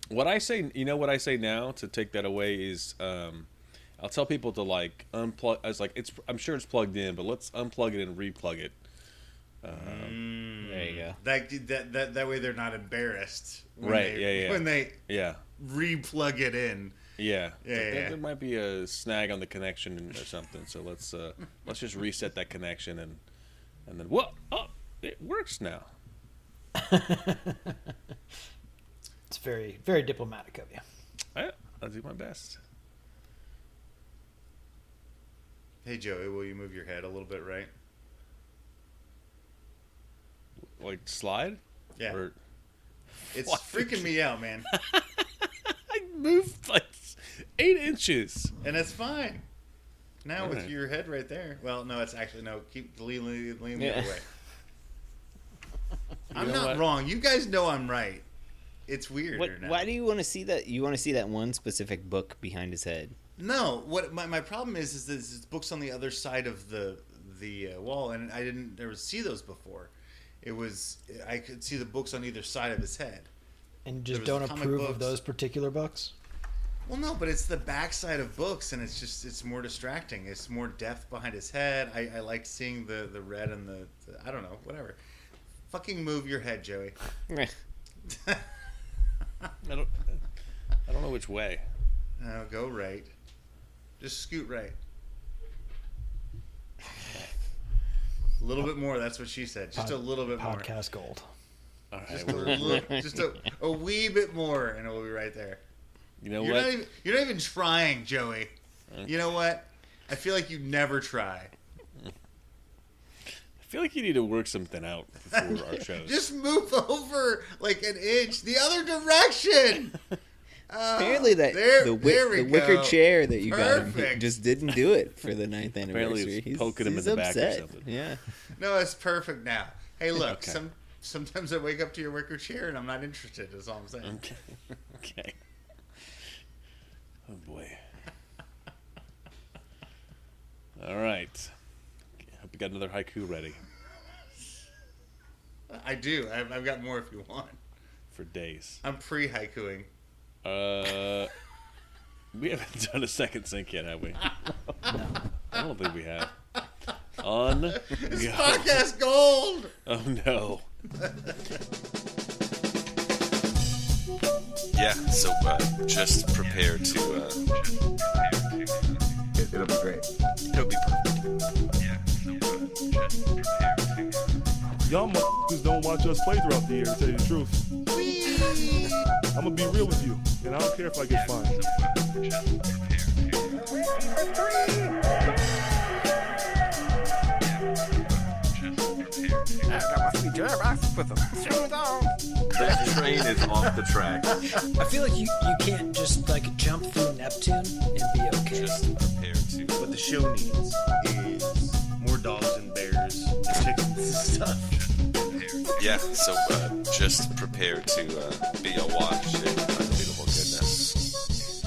What I say, what I say now to take that away is, I'll tell people to like unplug. I was like, I'm sure it's plugged in, but let's unplug it and replug it. There you go. That way they're not embarrassed when when they re-plug it in. Yeah. There might be a snag on the connection or something. So let's just reset that connection and then it works now. It's very, very diplomatic of you. I'll do my best. Hey Joey, will you move your head a little bit right? Like slide? Yeah. Or... It's freaking me out, man. I moved like 8 inches. And it's fine. Now with your head right there. Well, no, it's actually, no, keep leaning the other way. I'm not wrong. You guys know I'm right. It's weird. Why do you want to see that? You want to see that one specific book behind his head? No. What my problem is there's books on the other side of the wall, and I didn't ever see those before. I could see the books on either side of his head. And just don't approve of those particular books? Well, no, but it's the backside of books, and it's more distracting. It's more depth behind his head. I like seeing the red and the I don't know, whatever. Fucking move your head, Joey. I don't know which way. No, go right. Just scoot right. A little bit more. That's what she said. Just a little bit more. Podcast gold. All right, just a wee bit more, and it will be right there. You know what? You're not even trying, Joey. Okay. You know what? I feel like you never try. I feel like you need to work something out before our shows. Just move over like an inch the other direction. Apparently the wicker chair that you got him just didn't do it for the 9th anniversary. Apparently he's poking him in the back or something. Yeah. No, it's perfect now. Hey, look, Okay. Sometimes I wake up to your wicker chair and I'm not interested. That's all I'm saying. Okay. Oh boy. All right. Hope you got another haiku ready. I do. I've got more if you want. For days. I'm pre-haikuing. We haven't done a second sync yet, have we? No. I don't think we have. It's podcast gold! Oh no. Yeah, so just prepare to... It'll be great. It'll be perfect. Yeah, so just prepare to... Y'all motherfuckers don't watch us play throughout the year, to tell you the truth. I'm gonna be real with you, and I don't care if I get fined. That train is off the track. I feel like you can't just like jump through Neptune and be okay. Just prepare to... What the show needs is more dogs and bears and chickens and stuff. Yeah, so just prepare to be awash in unbelievable goodness.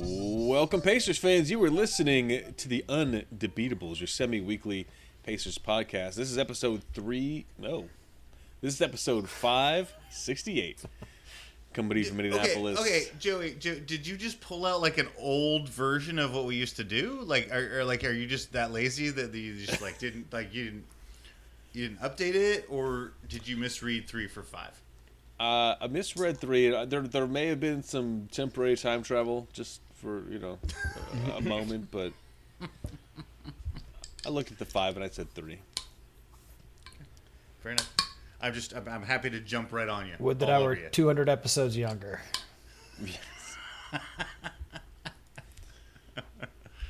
Welcome, Pacers fans. You were listening to the Undebeatables, your semi-weekly Pacers podcast. This is episode 568. Coming from Indianapolis. Okay, Joey, did you just pull out like an old version of what we used to do? Like, are you just that lazy that you just like didn't update it, or did you misread 3 for 5? I misread 3. There may have been some temporary time travel just for a moment, but I looked at the 5 and I said 3. Fair enough. I'm happy to jump right on you. Would that I were 200 episodes younger. Yes.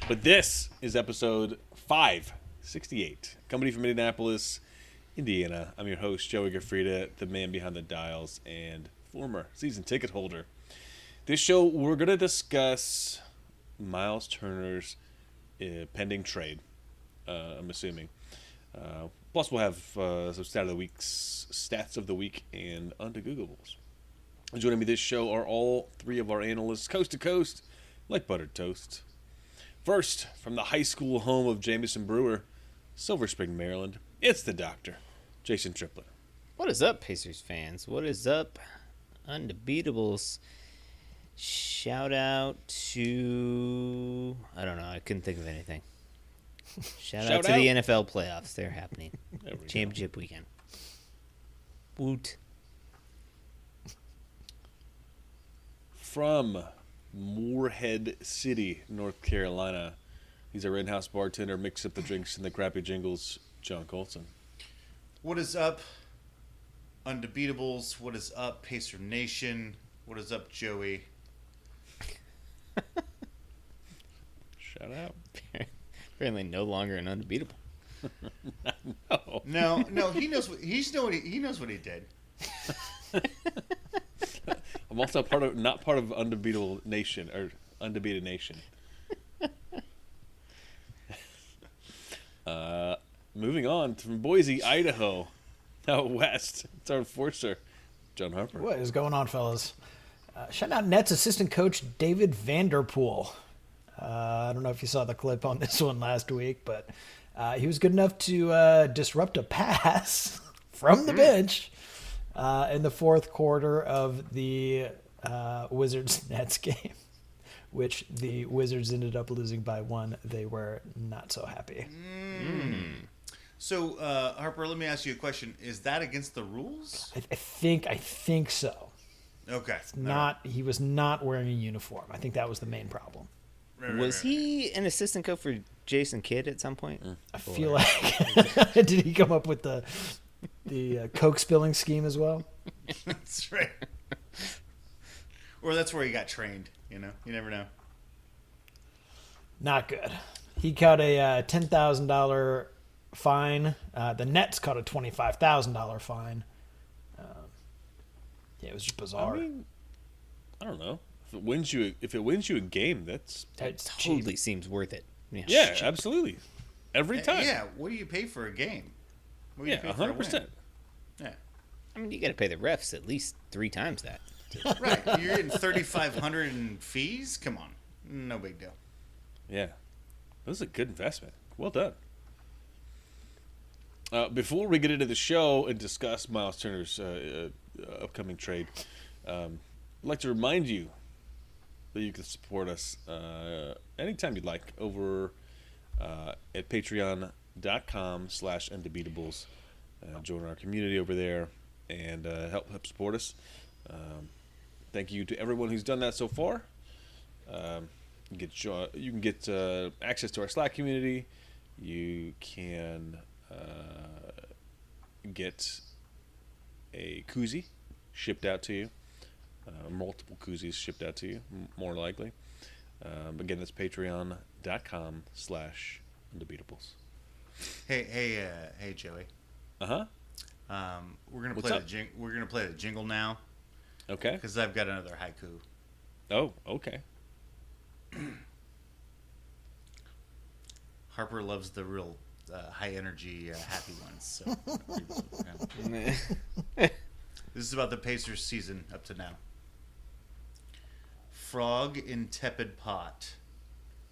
But this is episode 568, coming from Indianapolis, Indiana. I'm your host, Joey Gaffrida, the man behind the dials and former season ticket holder. This show, we're going to discuss Myles Turner's pending trade, I'm assuming. Plus, we'll have some stats of the week, and Undegoogables. Joining me this show are all 3 of our analysts, coast to coast, like buttered toast. First, from the high school home of Jamison Brewer, Silver Spring, Maryland, it's the doctor, Jason Triplett. What is up, Pacers fans? What is up? Undebeatables. Shout out to... I don't know. I couldn't think of anything. Shout out to the NFL playoffs. They're happening. Championship weekend. Woot. From Moorhead City, North Carolina. He's a Red House bartender, mix up the drinks and the crappy jingles. John Colson. What is up, Undebeatables? What is up, Pacer Nation? What is up, Joey? Shout out. Apparently no longer an undebeatable. No, he knows what he knows what he did. I'm also not part of Undebeatable Nation or Undefeated Nation. Moving on from Boise, Idaho, out west. It's our enforcer, John Harper. What is going on, fellas? Shout out Nets assistant coach David Vanderpool. I don't know if you saw the clip on this one last week, but he was good enough to disrupt a pass from the bench in the fourth quarter of the Wizards-Nets game, which the Wizards ended up losing by 1. They were not so happy. So, Harper, let me ask you a question. Is that against the rules? I think so. Okay. He was not wearing a uniform. I think that was the main problem. Was he an assistant coach for Jason Kidd at some point? I feel like did he come up with the Coke spilling scheme as well? That's right. Or that's where he got trained. You never know. Not good. He caught a $10,000 fine. The Nets caught a $25,000 fine. Yeah, it was just bizarre. I mean, I don't know. If it wins you a game, it totally seems worth it. Yeah, absolutely. Every time. Yeah. What do you pay for a game? What do you pay 100%. Yeah. I mean, you got to pay the refs at least 3 times that. Right. You're getting $3,500 in fees. Come on, no big deal. Yeah, that was a good investment. Well done. Before we get into the show and discuss Myles Turner's upcoming trade, I'd like to remind you that you can support us anytime you'd like over at patreon.com/undebeatables. Join our community over there and help support us. Thank you to everyone who's done that so far. You can get access to our Slack community. You can get a koozie shipped out to you. Multiple koozies shipped out to you, more likely. Again, that's patreon.com/undebeatables. Hey, Joey. We're gonna play the jingle now. Okay. Because I've got another haiku. Oh, okay. Harper loves the real high energy, happy ones. So this is about the Pacers season up to now. Frog in tepid pot,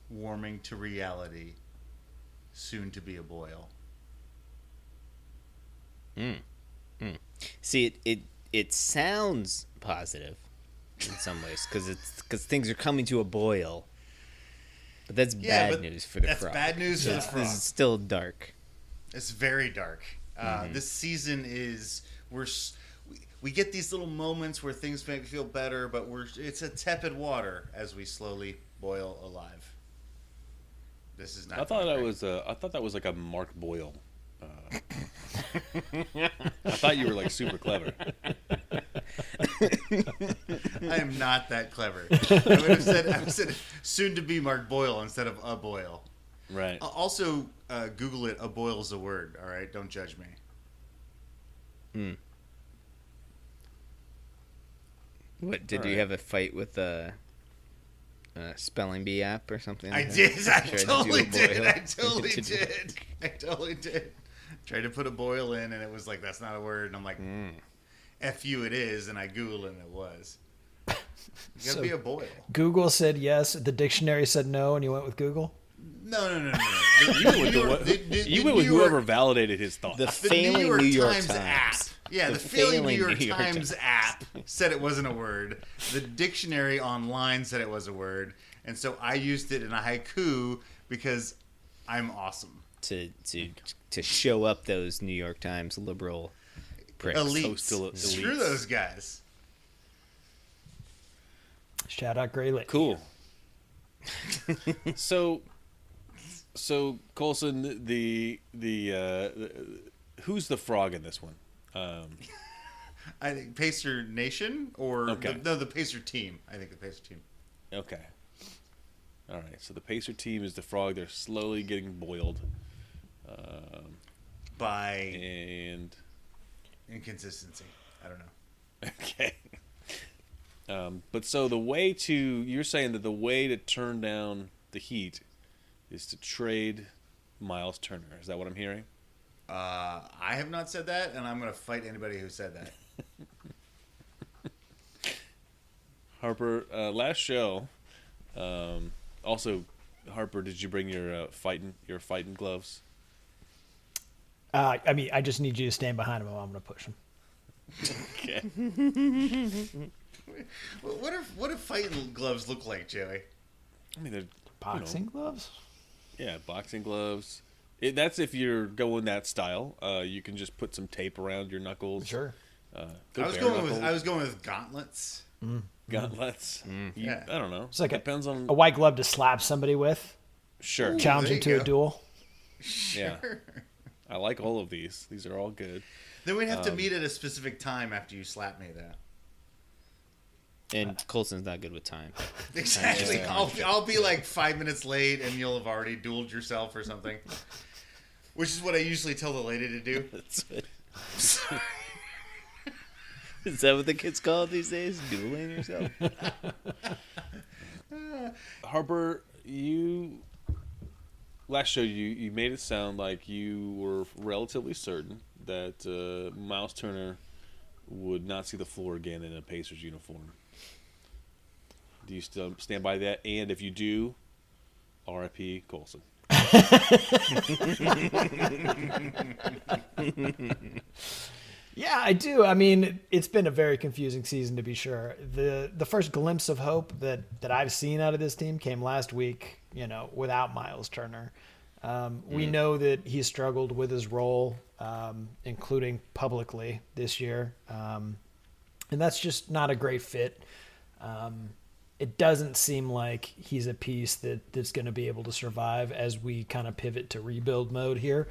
warming to reality, soon to be a boil. See, it sounds positive in some ways because things are coming to a boil, but that's bad news for the frog. That's bad news for the frog. This is still dark. It's very dark. This season is we get these little moments where things make me feel better, but it's a tepid water as we slowly boil alive. This is not. I thought that was like a Mark Boyle. I thought you were like super clever. I am not that clever. I would have said soon to be Mark Boyle instead of a boil. Right. Also, Google it. A boil's a word. All right, don't judge me. What did you have a fight with a spelling bee app or something? I did. I totally did. Tried to put a boil in, and it was like, that's not a word. And I'm like, F you, it is. And I Googled it, and it was. You gotta be a boil. Google said yes. The dictionary said no, and you went with Google? No. You went with whoever validated his thoughts. The failing New York Times app. Yeah, the failing New York Times app said it wasn't a word. The dictionary online said it was a word. And so I used it in a haiku because I'm awesome. To show up those New York Times liberal pricks. Elites. Screw those guys. Shout out Gray Lake. Cool. So Colson, the who's the frog in this one? I think Pacer Nation or okay. the Pacer team. I think the Pacer team. Okay. All right. So the Pacer team is the frog. They're slowly getting boiled. By inconsistency. I don't know. Okay. But so you're saying that the way to turn down the heat is to trade Myles Turner. Is that what I'm hearing? I have not said that, and I'm going to fight anybody who said that. Harper, last show. Also, Harper, did you bring your fighting gloves? I mean, I just need you to stand behind him while I'm going to push him. Okay. What if fighting gloves look like, Joey? I mean, they're boxing gloves. Yeah, boxing gloves. That's if you're going that style. You can just put some tape around your knuckles. Sure. I was going with gauntlets. Gauntlets. Yeah. I don't know. It's like depends on a white glove to slap somebody with. Sure. Challenge him to a duel. Sure. Yeah. I like all of these. These are all good. Then we'd have to meet at a specific time after you slap me, though. And Colson's not good with time. Exactly. I'll be like 5 minutes late, and you'll have already dueled yourself or something. Which is what I usually tell the lady to do. Is that what the kids call it these days? Dueling yourself? Harper, last show you made it sound like you were relatively certain that Myles Turner would not see the floor again in a Pacers uniform. Do you still stand by that? And if you do, R.I.P. Colson. Yeah, I do. I mean, it's been a very confusing season, to be sure. The first glimpse of hope that I've seen out of this team came last week, without Myles Turner. We know that he struggled with his role, including publicly this year. And that's just not a great fit. It doesn't seem like he's a piece that's going to be able to survive as we kind of pivot to rebuild mode here.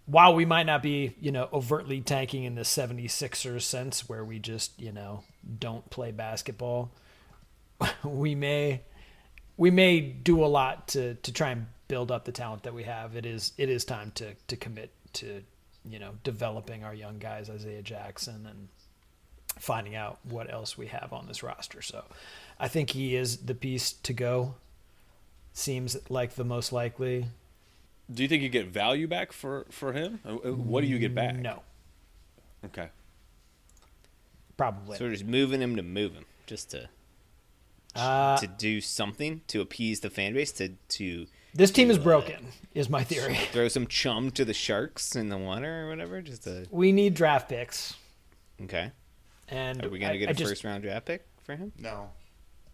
While we might not be, overtly tanking in the 76ers sense where we just, don't play basketball, we may do a lot to try and build up the talent that we have. It is time to commit to, developing our young guys, Isaiah Jackson, and finding out what else we have on this roster. So I think he is the piece to go. Seems like the most likely. Do you think you get value back for him? What do you get back? No. Okay. Probably. So we're just moving him to move him, just to do something to appease the fan base. To this team is broken, is my theory. Throw some chum to the sharks in the water or whatever. We need draft picks. Okay. And are we gonna get a first round draft pick for him? No,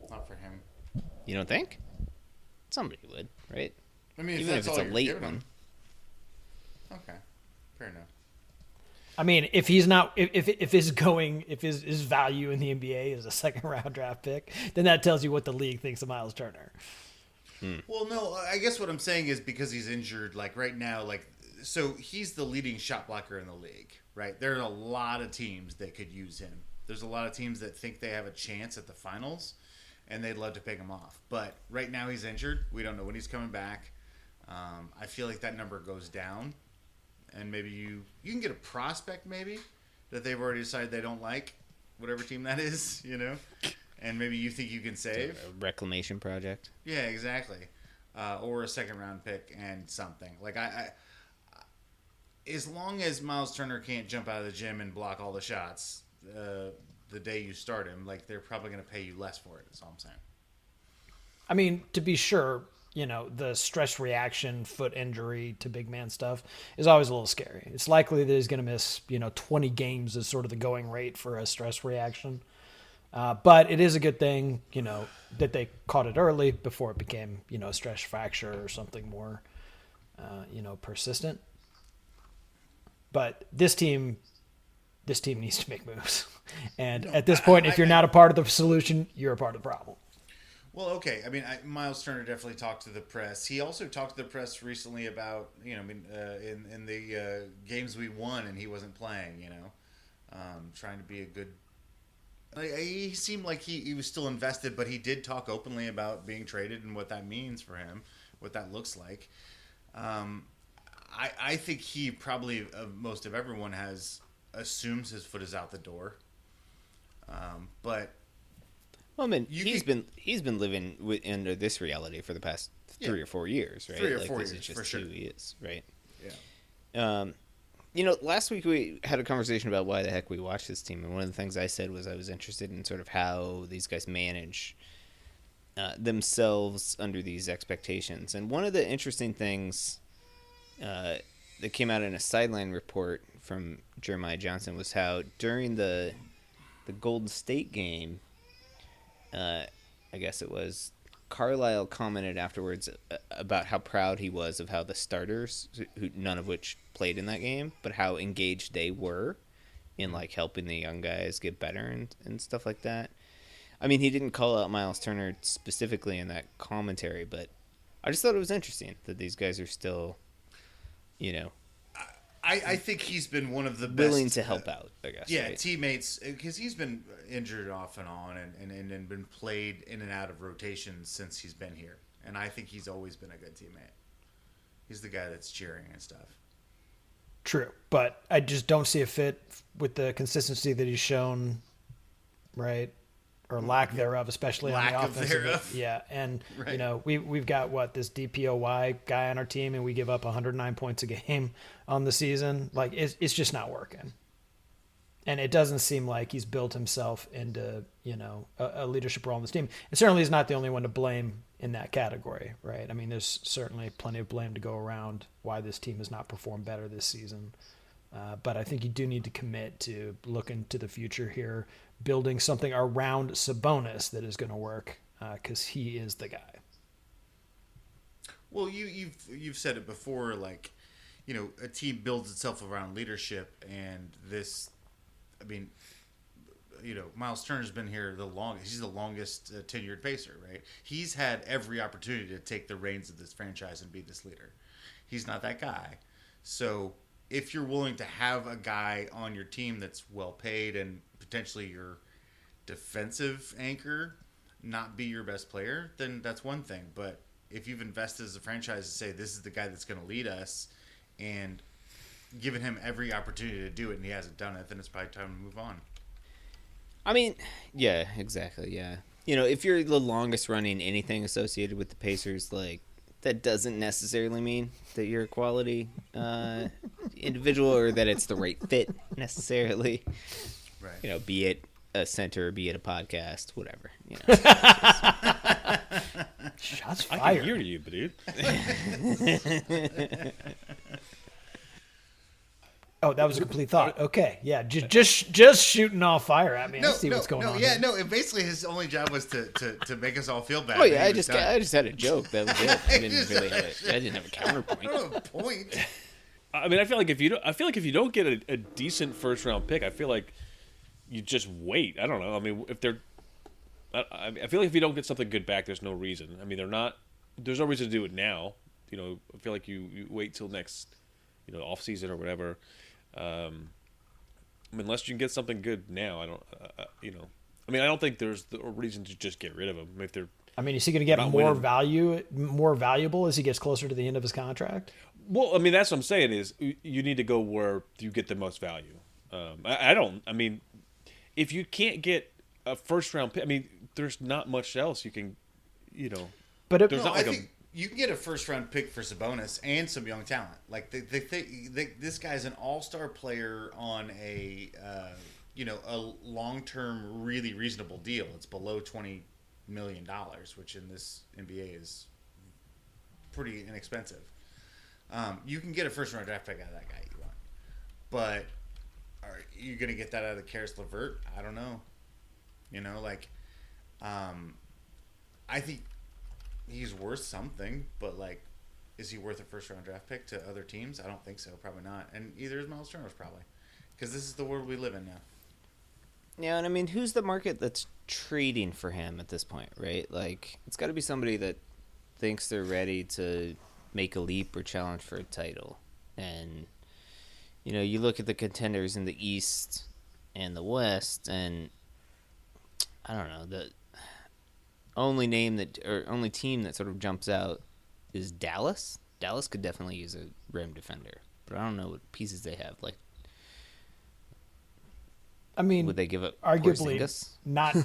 not for him. You don't think? Somebody would, right? I mean, even if it's a late one. Okay, fair enough. I mean, if he's not, if his value in the NBA is a second round draft pick, then that tells you what the league thinks of Myles Turner. Well, no, I guess what I'm saying is because he's injured, like right now, so he's the leading shot blocker in the league, right? There are a lot of teams that could use him. There's a lot of teams that think they have a chance at the finals, and they'd love to pick him off. But right now he's injured. We don't know when he's coming back. I feel like that number goes down, and maybe you can get a prospect maybe that they've already decided they don't like, whatever team that is, and maybe you think you can save. A reclamation project. Yeah, exactly. Or a second round pick and something. Like I as long as Myles Turner can't jump out of the gym and block all the shots the day you start him, they're probably going to pay you less for it. That's all I'm saying. I mean, to be sure, the stress reaction, foot injury to big man stuff is always a little scary. It's likely that he's going to miss, 20 games is sort of the going rate for a stress reaction. But it is a good thing, that they caught it early before it became, a stress fracture or something more, persistent. But this team needs to make moves. And at this point, if you're not a part of the solution, you're a part of the problem. Well, okay. I mean, Myles Turner definitely talked to the press. He also talked to the press recently about, in the games we won and he wasn't playing, trying to be a good. He seemed like he was still invested, but he did talk openly about being traded and what that means for him, what that looks like. I think he probably, most of everyone, assumes his foot is out the door. But well, I mean, he's been living under this reality for the past 3 or 4 years, right? 3 or 4 this years, is just for sure. who he is, right? Yeah. Last week we had a conversation about why the heck we watched this team, and one of the things I said was I was interested in sort of how these guys manage themselves under these expectations. And one of the interesting things that came out in a sideline report from Jeremiah Johnson was how during the Golden State game, I guess it was, Carlisle commented afterwards about how proud he was of how the starters, who none of which played in that game, but how engaged they were in like helping the young guys get better and stuff like that. I mean, he didn't call out Myles Turner specifically in that commentary, but I just thought it was interesting that these guys are still, I think he's been one of the willing best, to help out, I guess. Yeah, right? teammates, because he's been injured off and on and been played in and out of rotations since he's been here. And I think he's always been a good teammate. He's the guy that's cheering and stuff. True, but I just don't see a fit with the consistency that he's shown, right? Or lack thereof, especially on the offensive. Thereof. Yeah, and Right. we've got this DPOY guy on our team, and we give up 109 points a game on the season. Like it's just not working, and it doesn't seem like he's built himself into a leadership role on this team. And certainly, he's not the only one to blame in that category, right? I mean, there's certainly plenty of blame to go around why this team has not performed better this season. But I think you do need to commit to looking to the future here, building something around Sabonis that is going to work, because he is the guy. Well, you've said it before, like, a team builds itself around leadership, and this, I mean, Myles Turner's been here the longest. He's the longest tenured Pacer, right? He's had every opportunity to take the reins of this franchise and be this leader. He's not that guy. So if you're willing to have a guy on your team that's well paid and potentially your defensive anchor not be your best player, then that's one thing. But if you've invested as a franchise to say this is the guy that's going to lead us and given him every opportunity to do it and he hasn't done it, then it's probably time to move on. I mean, yeah, exactly, yeah. If you're the longest running anything associated with the Pacers, like, that doesn't necessarily mean that you're a quality individual or that it's the right fit necessarily. Right. Be it a center, be it a podcast, whatever. Shots I fired. can hear you, dude. Oh, that was a complete thought. Okay, yeah, just shooting off fire at me. I see what's going on. Yeah, here. no. And basically, his only job was to make us all feel bad. Oh yeah, He I was just done. had a joke. That was it. I didn't have a counterpoint. I don't have a point. I mean, I feel like if you don't get a decent first round pick, I feel like you just wait. I don't know. I mean, I feel like if you don't get something good back, there's no reason. I mean, there's no reason to do it now. I feel like you wait till next, off season or whatever. I mean, unless you can get something good now, I don't. I mean, I don't think there's a reason to just get rid of him. I mean, is he going to get not more winning. more valuable as he gets closer to the end of his contract? Well, I mean, that's what I'm saying is you need to go where you get the most value. I mean, if you can't get a first round pick, I mean, there's not much else you can, But there's not I like think you can get a first round pick for Sabonis and some young talent. Like this guy's an all-star player on a long-term, really reasonable deal. It's below $20 million, which in this NBA is pretty inexpensive. You can get a first round draft pick out of that guy you want, but are you going to get that out of Karis LeVert? I don't know. I think he's worth something, but is he worth a first round draft pick to other teams? I don't think so. Probably not. And either is Myles Turner, probably, because this is the world we live in now. Yeah, and I mean, who's the market that's trading for him at this point, right? It's got to be somebody that thinks they're ready to make a leap or challenge for a title. And, you look at the contenders in the East and the West, and I don't know, the only team that sort of jumps out is Dallas. Dallas could definitely use a rim defender, but I don't know what pieces they have. I mean, would they give up arguably Porzingis? Not?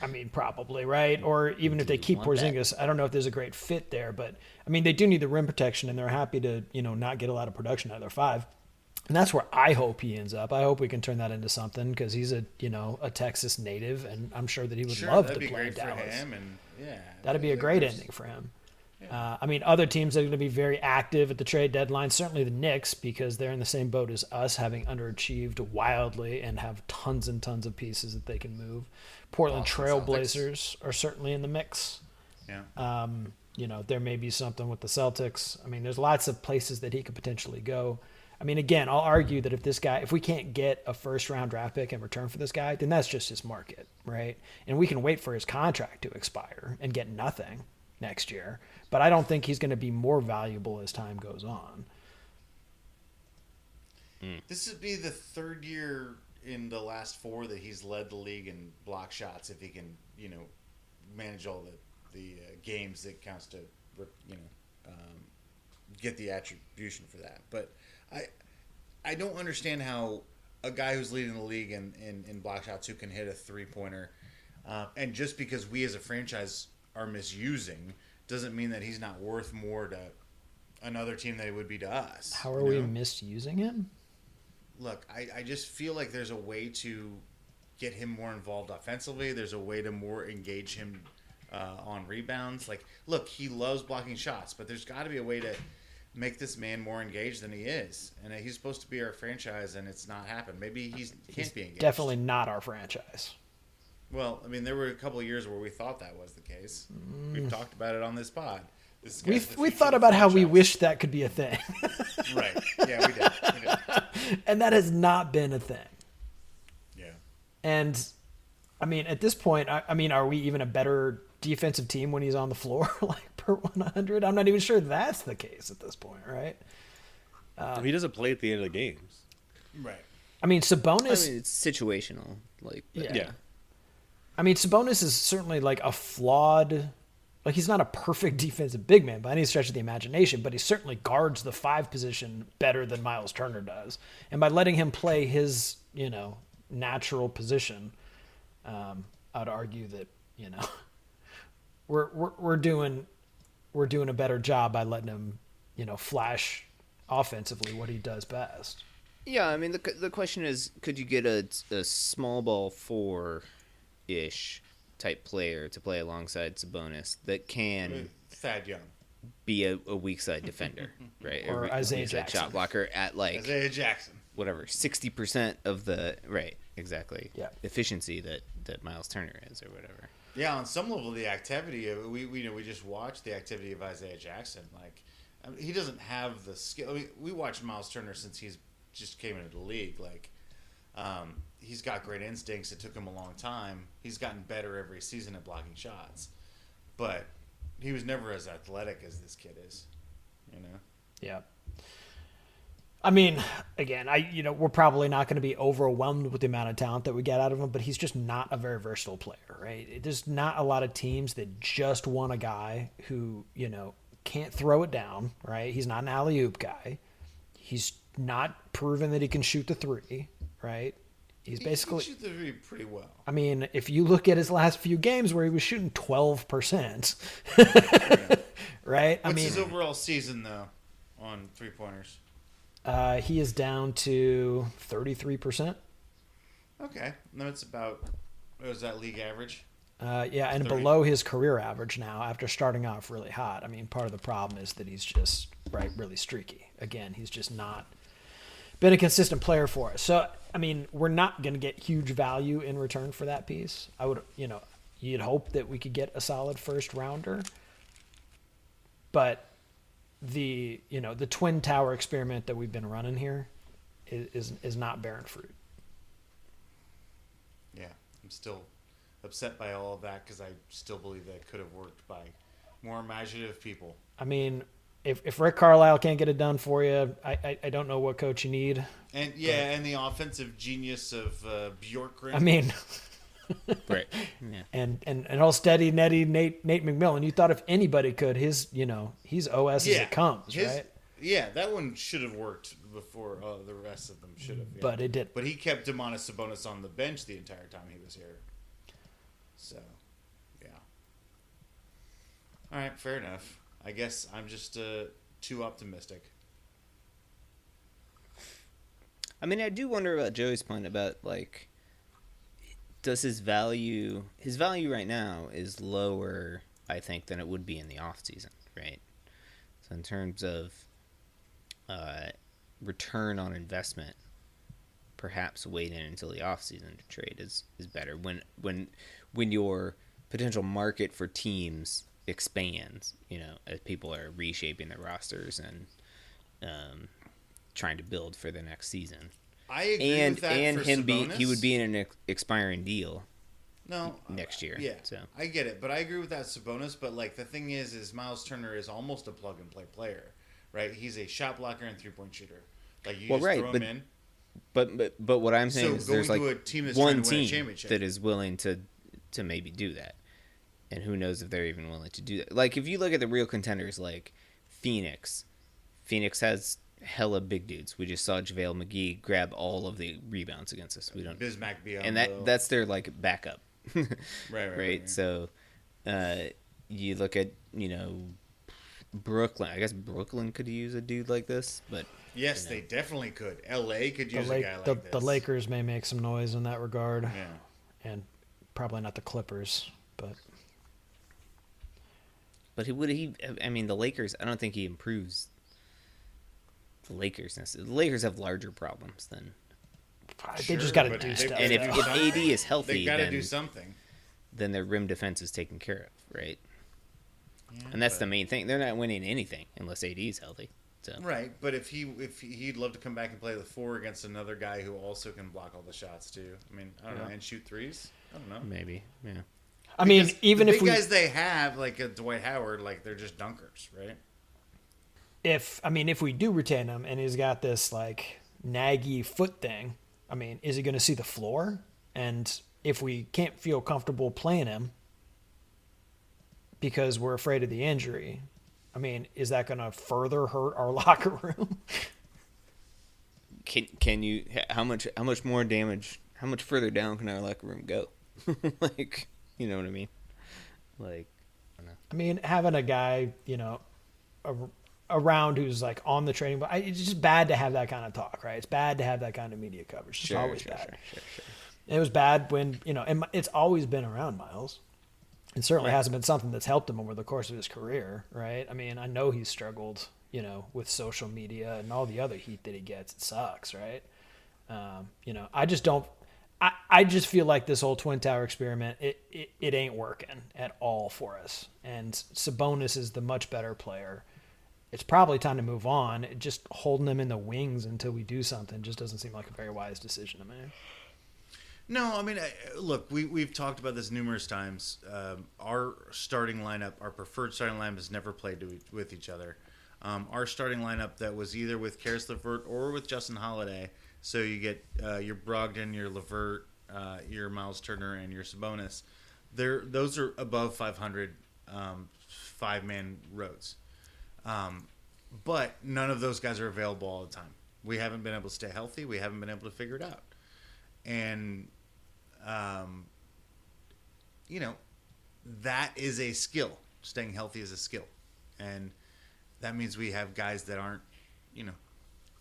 I mean, probably, right? Or even if they keep Porzingis, I don't know if there's a great fit there. But I mean, they do need the rim protection, and they're happy to not get a lot of production out of their five. And that's where I hope he ends up. I hope we can turn that into something because he's a Texas native, and I'm sure that he would love to play in Dallas. For him, and that'd be a great ending for him. Yeah. I mean, other teams are going to be very active at the trade deadline. Certainly the Knicks, because they're in the same boat as us, having underachieved wildly and have tons and tons of pieces that they can move. Portland Trail Blazers are certainly in the mix. Yeah. There may be something with the Celtics. I mean, there's lots of places that he could potentially go. I mean, again, I'll argue that if we can't get a first-round draft pick in return for this guy, then that's just his market, right? And we can wait for his contract to expire and get nothing next year. But I don't think he's going to be more valuable as time goes on. This would be the third year in the last 4 that he's led the league in block shots if he can, manage all the games that counts to, get the attribution for that. But I don't understand how a guy who's leading the league in block shots who can hit a three-pointer, and just because we as a franchise are misusing doesn't mean that he's not worth more to another team than he would be to us. How are we misusing him? Look, I just feel like there's a way to get him more involved offensively. There's a way to more engage him on rebounds. Look, he loves blocking shots, but there's got to be a way to make this man more engaged than he is. And he's supposed to be our franchise, and it's not happened. Maybe he can't be engaged. Definitely not our franchise. Well, I mean, there were a couple of years where we thought that was the case. We've talked about it on this pod. We thought about how we wish that could be a thing. Right. Yeah, we did. And that has not been a thing. Yeah. And, I mean, at this point, I mean, are we even a better defensive team when he's on the floor, per 100? I'm not even sure that's the case at this point, right? He doesn't play at the end of the games. Right. I mean, Sabonis... I mean, it's situational. Yeah. I mean, Sabonis is certainly a flawed... he's not a perfect defensive big man by any stretch of the imagination, but he certainly guards the 5 position better than Myles Turner does. And by letting him play his, natural position, I'd argue that, we're doing a better job by letting him, flash offensively what he does best. Yeah, I mean, the question is, could you get a small ball 4-ish type player to play alongside Sabonis that can Thad Young be a weak side defender, right? Or Isaiah Jackson. Shot blocker at Isaiah Jackson. Whatever, 60% of the exactly efficiency that Myles Turner is or whatever. Yeah, on some level, the activity we just watched the activity of Isaiah Jackson. He doesn't have the skill. I mean, we watched Myles Turner since he's just came into the league. He's got great instincts. It took him a long time. He's gotten better every season at blocking shots, but he was never as athletic as this kid is. Yeah. I mean, again, we're probably not going to be overwhelmed with the amount of talent that we get out of him, but he's just not a very versatile player, right? There's not a lot of teams that just want a guy who, can't throw it down, right? He's not an alley-oop guy. He's not proven that he can shoot the 3, right? He can shoot the 3 pretty well. I mean, if you look at his last few games where he was shooting 12%, right? What's his overall season, though, on 3-pointers? He is down to 33%. Okay. No, it's about, what was that league average? Yeah, and 30. below his career average now after starting off really hot. I mean, part of the problem is that he's just really streaky. Again, he's just not been a consistent player for us. So, I mean, we're not going to get huge value in return for that piece. I would, you'd hope that we could get a solid first rounder. But the twin tower experiment that we've been running here is not bearing fruit. Yeah, I'm still upset by all of that because I still believe that could have worked by more imaginative people. I mean, if Rick Carlisle can't get it done for you, I don't know what coach you need. And and the offensive genius of Bjorkgren. I mean, Right. Yeah. and all steady Netty Nate McMillan. You thought if anybody could, he's OS as it comes, right? Yeah, that one should have worked before the rest of them should have. Yeah. But it didn't. But he kept Domantas Sabonis on the bench the entire time he was here. So, yeah. All right, fair enough. I guess I'm just too optimistic. I mean, I do wonder about Joey's point about, like, does his value right now is lower, I think, than it would be in the offseason, right? So in terms of return on investment, perhaps waiting until the offseason to trade is better. When your potential market for teams expands, as people are reshaping their rosters and trying to build for the next season. I agree with that and for him Sabonis. he would be in an expiring deal No, next year. Yeah, So I get it, but I agree with that Sabonis. But like the thing is Myles Turner is almost a plug and play player, right? He's a shot blocker and 3-point shooter. Like you just throw him in. But what I'm saying is there's like a team that's one trying to win a team championship. that is willing to maybe do that, and who knows if they're even willing to do that. Like if you look at the real contenders, like Phoenix has hella big dudes. We just saw JaVale McGee grab all of the rebounds against us. We don't Bismack Biyombo. and that's their like backup. right. So you look at Brooklyn. I guess Brooklyn could use a dude like this, but Yes, they definitely could. LA could use a guy like this. The Lakers may make some noise in that regard. Yeah. And probably not the Clippers, but I mean, the Lakers. I don't think he improves the Lakers. The Lakers have larger problems than. they just got to but do they've stuff. And if got AD is healthy, They got to then, do something. then their rim defense is taken care of, right? Yeah, And that's the main thing. They're not winning anything unless AD is healthy. So. Right, but if he'd love to come back and play the 4 against another guy who also can block all the shots too. I mean, I don't know, and shoot threes. I don't know. Maybe, yeah. I mean, Because even the if big guys they have, like a Dwight Howard, like they're just dunkers, right? if we do retain him and he's got this like naggy foot thing, I mean, is he going to see the floor? And if we can't feel comfortable playing him because we're afraid of the injury, I mean, is that going to further hurt our locker room? Can you? How much more damage? How much further down can our locker room go? Like, you know what I mean? Like, I don't know. I mean, having a guy, around who's like on the training, but it's just bad to have that kind of talk, right? It's bad to have that kind of media coverage. It's always bad. Sure. It was bad when, and it's always been around Myles. It certainly hasn't been something that's helped him over the course of his career, right? I mean, I know he's struggled, with social media and all the other heat that he gets. It sucks, right? I just don't. I just feel like this whole Twin Tower experiment, it ain't working at all for us. And Sabonis is the much better player. It's probably time to move on. Just holding him in the wings until we do something just doesn't seem like a very wise decision to me. No, I mean, look, we've talked about this numerous times. Our starting lineup, our preferred starting lineup, has never played with each other. Our starting lineup that was either with Karis LeVert or with Justin Holiday. So you get your Brogdon, your LeVert, your Myles Turner, and your Sabonis. Those are above 500 5-man roads. But none of those guys are available all the time. We haven't been able to stay healthy. We haven't been able to figure it out. And, that is a skill. Staying healthy is a skill. And that means we have guys that aren't,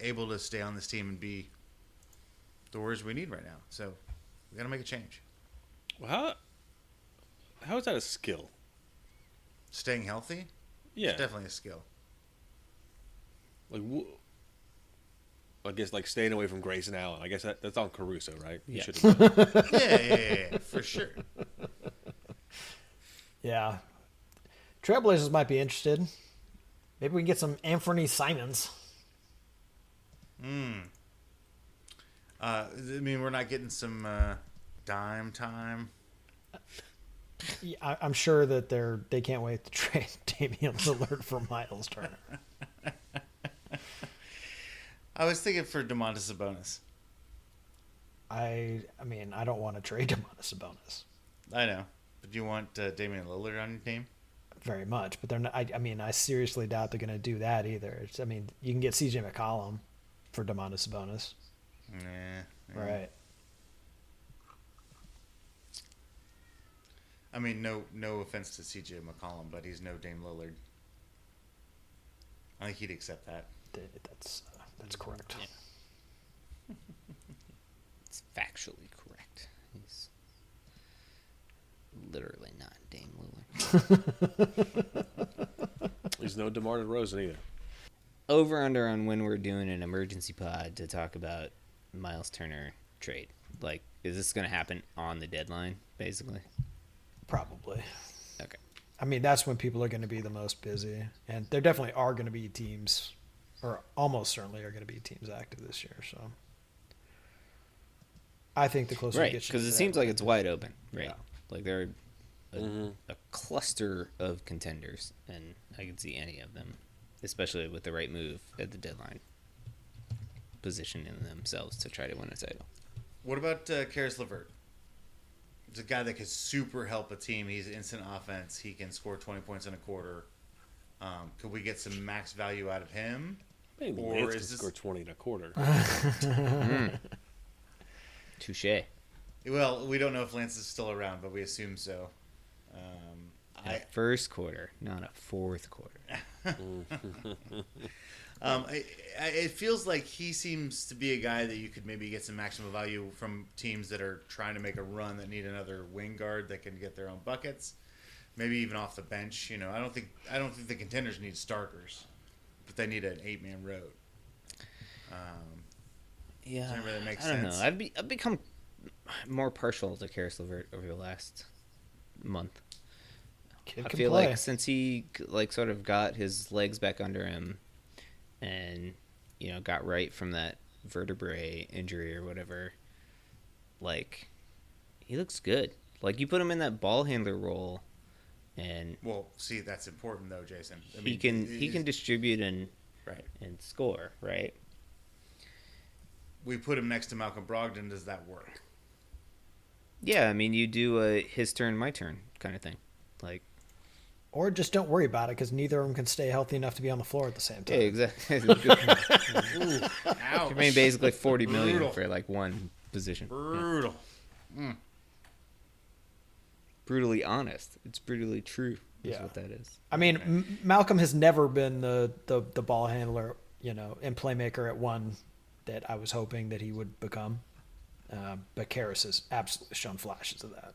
able to stay on this team and be the Warriors we need right now. So we got to make a change. Well, how is that a skill? Staying healthy? Yeah. It's definitely a skill. Like, I guess like staying away from Grayson Allen. I guess that's on Caruso, right? He Yeah. should have done it. Yeah, for sure. Yeah. Trailblazers might be interested. Maybe we can get some Anthony Simons. I mean, we're not getting some dime time. Yeah, I'm sure that they can't wait to trade Damian Lillard for Myles Turner. I was thinking for Domantas Sabonis. I mean, I don't want to trade Domantas Sabonis I know. But do you want Damian Lillard on your team? very much, but they're not. I mean, I seriously doubt they're going to do that either. I mean, you can get CJ McCollum for Domantas Sabonis, Nah. right? I mean, no offense to CJ McCollum, but he's no Dame Lillard. I think he'd accept that. That's correct. Yeah. It's factually correct. He's literally not Dame Lillard. He's no DeMar DeRozan either. Over under on when we're doing an emergency pod to talk about Myles Turner trade. Like, is this going to happen on the deadline, basically? Probably. Okay. I mean, that's when people are going to be the most busy, and there definitely are going to be teams, or almost certainly are going to be teams active this year. So, I think the closer we Right, get because to it that, seems like it's wide open, right? Yeah. Like there are a cluster of contenders, and I could see any of them, especially with the right move at the deadline, positioning themselves to try to win a title. What about Karis LeVert? He's a guy that could super help a team. He's instant offense. He can score 20 points in a quarter. Could we get some max value out of him? Maybe Or Lance is can this- score 20 and a quarter. Touche. Well, we don't know if Lance is still around, but we assume so. A first quarter, not a fourth quarter. It feels like he seems to be a guy that you could maybe get some maximum value from teams that are trying to make a run that need another wing guard that can get their own buckets, maybe even off the bench. You know, I don't think the contenders need starters, but they need an 8-man road. Yeah, Does that make I don't sense? know. I've become more partial to Karis LeVert over the last month. kid I can feel play. like since he like sort of got his legs back under him, and got right from that vertebrae injury or whatever, like he looks good. Like you put him in that ball handler role, and Well, see, that's important though, Jason. I he mean, can distribute and right. score, right? We put him next to Malcolm Brogdon. Does that work? Yeah, I mean you do a his turn, my turn kind of thing, like. Or just don't worry about it because neither of them can stay healthy enough to be on the floor at the same Yeah, time. exactly. Ouch. I mean, basically $40 million Brutal. for like one position. Yeah. Brutal. Brutally honest. It's brutally true. Is Yeah. what that is. I mean, Malcolm has never been the ball handler, and playmaker at one that I was hoping that he would become. But Karis has absolutely shown flashes of that.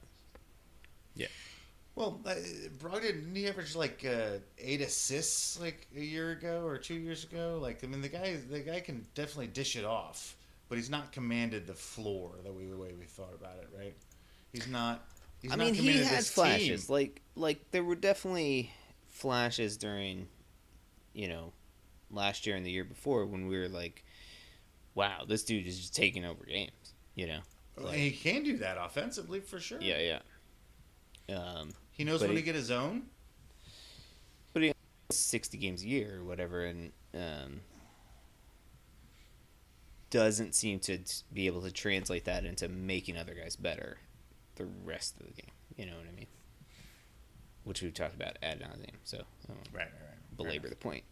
Yeah. Well, Brogdon, didn't he average like 8 assists like a year ago or 2 years ago? Like, I mean, the guy can definitely dish it off, but he's not commanded the floor the way we thought about it, right? He's not. I mean, he had this flashes. team. Like there were definitely flashes during, last year and the year before when we were like, wow, this dude is just taking over games. And he can do that offensively for sure. Yeah. He knows But when he- to get his own. But he 60 games a year or whatever, and doesn't seem to be able to translate that into making other guys better the rest of the game. You know what I mean? Which we've talked about ad nauseum, so I won't Right. belabor the point.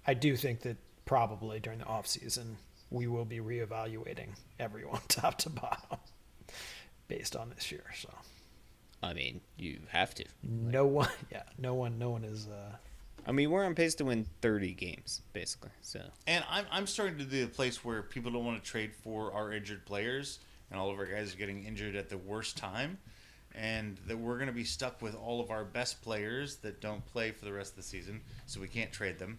I do think that probably during the offseason, we will be reevaluating everyone top to bottom based on this year. So I mean, you have to. no one is. I mean, we're on pace to win 30 games, basically. So And I'm starting to do the place where people don't want to trade for our injured players, and all of our guys are getting injured at the worst time, and that we're going to be stuck with all of our best players that don't play for the rest of the season, so we can't trade them.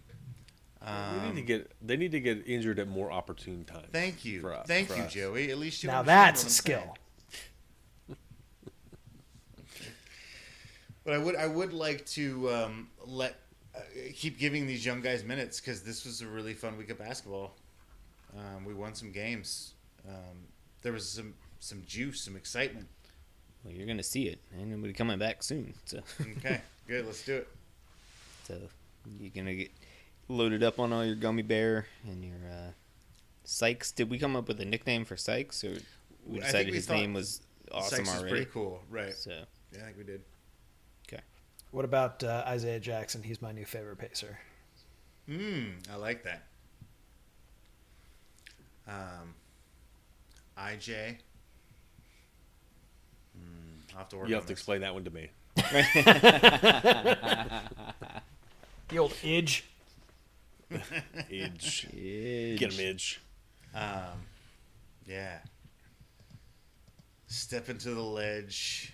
They need to get injured at more opportune times. Thank you. For us. Joey. At least you Now understand that's what a I'm skill. saying. But I would like to keep giving these young guys minutes, because this was a really fun week of basketball. We won some games. There was some juice, some excitement. Well, you're gonna see it, and we're coming back soon. So Okay, good. Let's do it. so you're gonna get loaded up on all your gummy bear and your Sykes. Did we come up with a nickname for Sykes, or we I think decided we his thought name was awesome Sykes is already? pretty cool, right? So Yeah, I think we did. okay. What about Isaiah Jackson? He's my new favorite Pacer. I like that. IJ. I'll have to work You on have to this. explain that one to me. The old Idge. Idge. Idge. Get him, Idge. Yeah. Step into the ledge.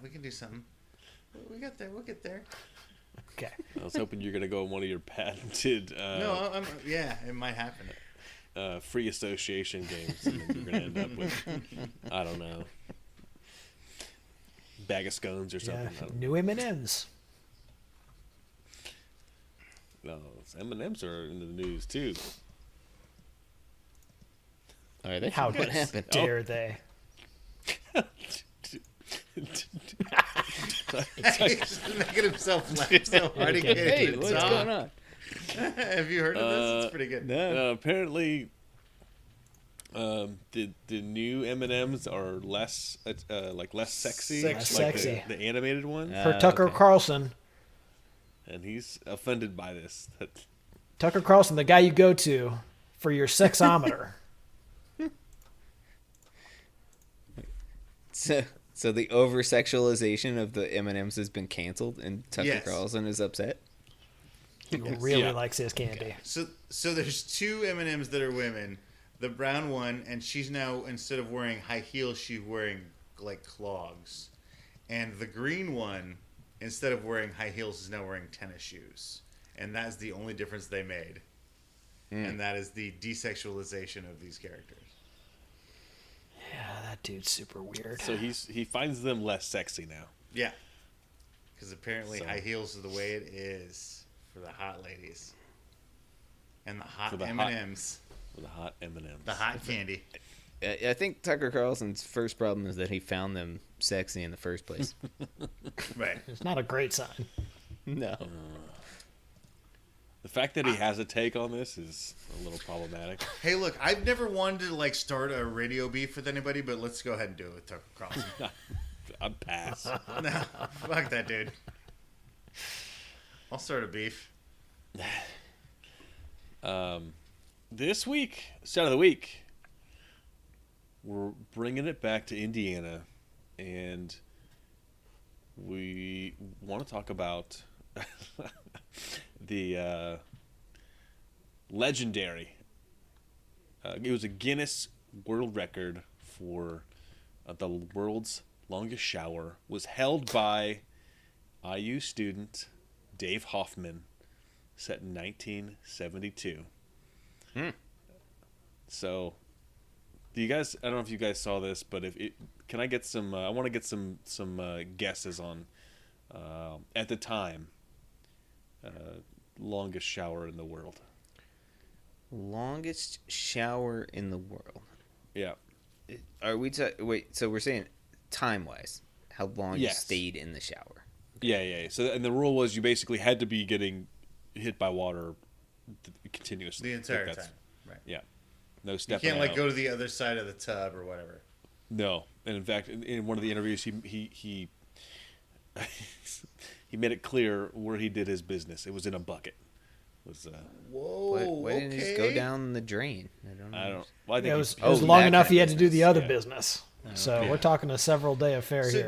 We can do something. We got there. We'll get there. Okay. I was hoping you're going to go on one of your patented No, yeah, it might happen. free association games. And then you're going to end up with, I don't know, bag of scones or something. Yeah. New M&Ms. No, M&Ms are in the news too. All right, How what happened? dare they? He's making himself laugh so hard he can't Hey, even what's talk. going on? Have you heard of this? It's pretty good. No. Apparently, the new M&Ms are less less sexy, Less like sexy. the animated one, For Tucker okay. Carlson. and he's offended by this. Tucker Carlson, the guy you go to for your sexometer. So the over sexualization of the M&Ms has been canceled, and Tucker Yes. Carlson is upset. He really Yeah. likes his candy. So there's two M&Ms that are women. The brown one, and she's now, instead of wearing high heels, she's wearing like clogs. And the green one, instead of wearing high heels, is now wearing tennis shoes. And that's the only difference they made. And that is the desexualization of these characters. Yeah, that dude's super weird. So he finds them less sexy now. Yeah. Because apparently So- high heels are the way it is for the hot ladies. And the hot For the M&Ms. For the hot M&Ms. The hot candy. I think Tucker Carlson's first problem is that he found them sexy in the first place. Right. It's not a great sign. No. The fact that he has a take on this is a little problematic. Hey, look, I've never wanted to like start a radio beef with anybody, but let's go ahead and do it with Tucker Carlson. I'm pass. No, fuck that dude. I'll start a beef. This week, start of the week, we're bringing it back to Indiana, and we want to talk about the legendary. It was a Guinness World Record for the world's longest shower. Was held by IU student Dave Hoffman, set in 1972. So, do you guys? I don't know if you guys saw this, but can I get some? I want to get some guesses on at the time longest shower in the world. Longest shower in the world. Yeah. Are we wait, so we're saying time-wise, how long you Yes. stayed in the shower. Yeah. So, and the rule was you basically had to be getting hit by water continuously. The Like entire that's- time. Right. Yeah. No You stepping can't like out. go to the other side of the tub or whatever. No, and in fact, in one of the interviews, he he made it clear where he did his business. It was in a bucket. It was Whoa. Why didn't he just go down the drain? I don't know. I don't. Well, I think It was, he- it was Oh, long that enough kind he of had to do the business, other yeah. business. So Yeah. we're talking a several day affair So here.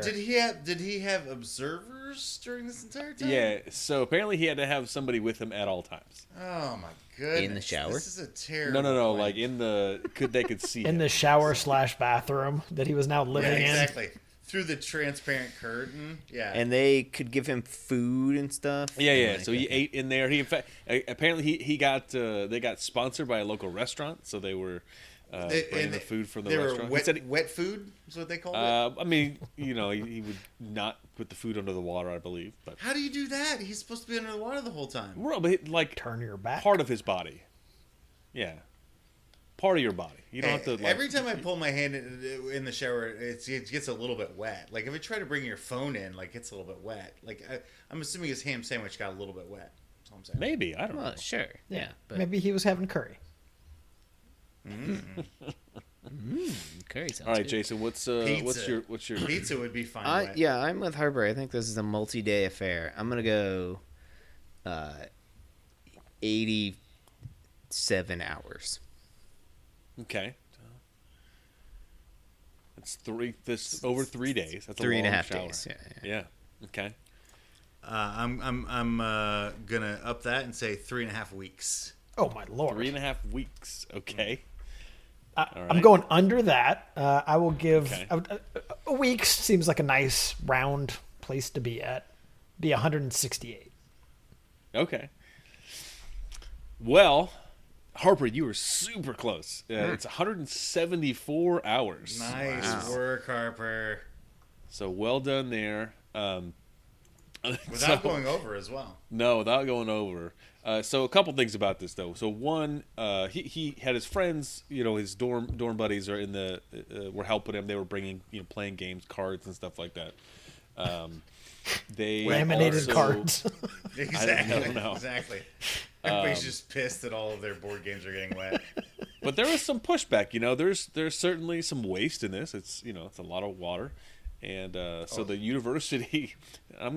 did he have observers hours during this entire time? Yeah, so apparently he had to have somebody with him at all times. Oh my goodness. In the shower? This is a terrible No, plan. like they could see In him. the shower / bathroom that he was now Yeah, living in. exactly. Through the transparent curtain. Yeah. And they could give him food and stuff. Yeah, and yeah. like, So he ate in there. He in fact apparently he got they got sponsored by a local restaurant, so they were bringing the food from the they restaurant. were He said wet food is what they called it. I mean, he would not put the food under the water, I believe. But How do you do that? He's supposed to be under the water the whole time. well, but like Turn your back. part of his body. Yeah, part of your body. You don't have to. Like, Every time I pull my hand in the shower, it gets a little bit wet. Like if I try to bring your phone in, like it's a little bit wet. Like I'm assuming his ham sandwich got a little bit wet. That's all I'm saying. maybe I don't know. Well, sure. Yeah. But Maybe he was having curry. curry sounds All right, good. Jason. What's Pizza. your Pizza would be fine. wet. Yeah, I'm with Harper. I think this is a multi-day affair. I'm gonna go 87 hours. Okay. It's over 3 days. That's a 3.5 long shower. days. Yeah. Yeah. Okay. I'm gonna up that and say 3.5 weeks. Oh my lord! 3.5 weeks. Okay. I'm right. going under that. I will give Okay. a week. Seems like a nice round place to be at. Be 168. Okay. Well, Harper, you were super close. It's 174 hours. Nice work, Harper. So well done there. Without going over as well. No, without going over. So a couple things about this though. So one, he had his friends, his dorm buddies are in the were helping him. They were bringing, playing games, cards and stuff like that. They Laminated also- cards. Exactly. I don't know. Exactly. Everybody's just pissed that all of their board games are getting wet. But there was some pushback. There's certainly some waste in this. It's it's a lot of water, and so the university. I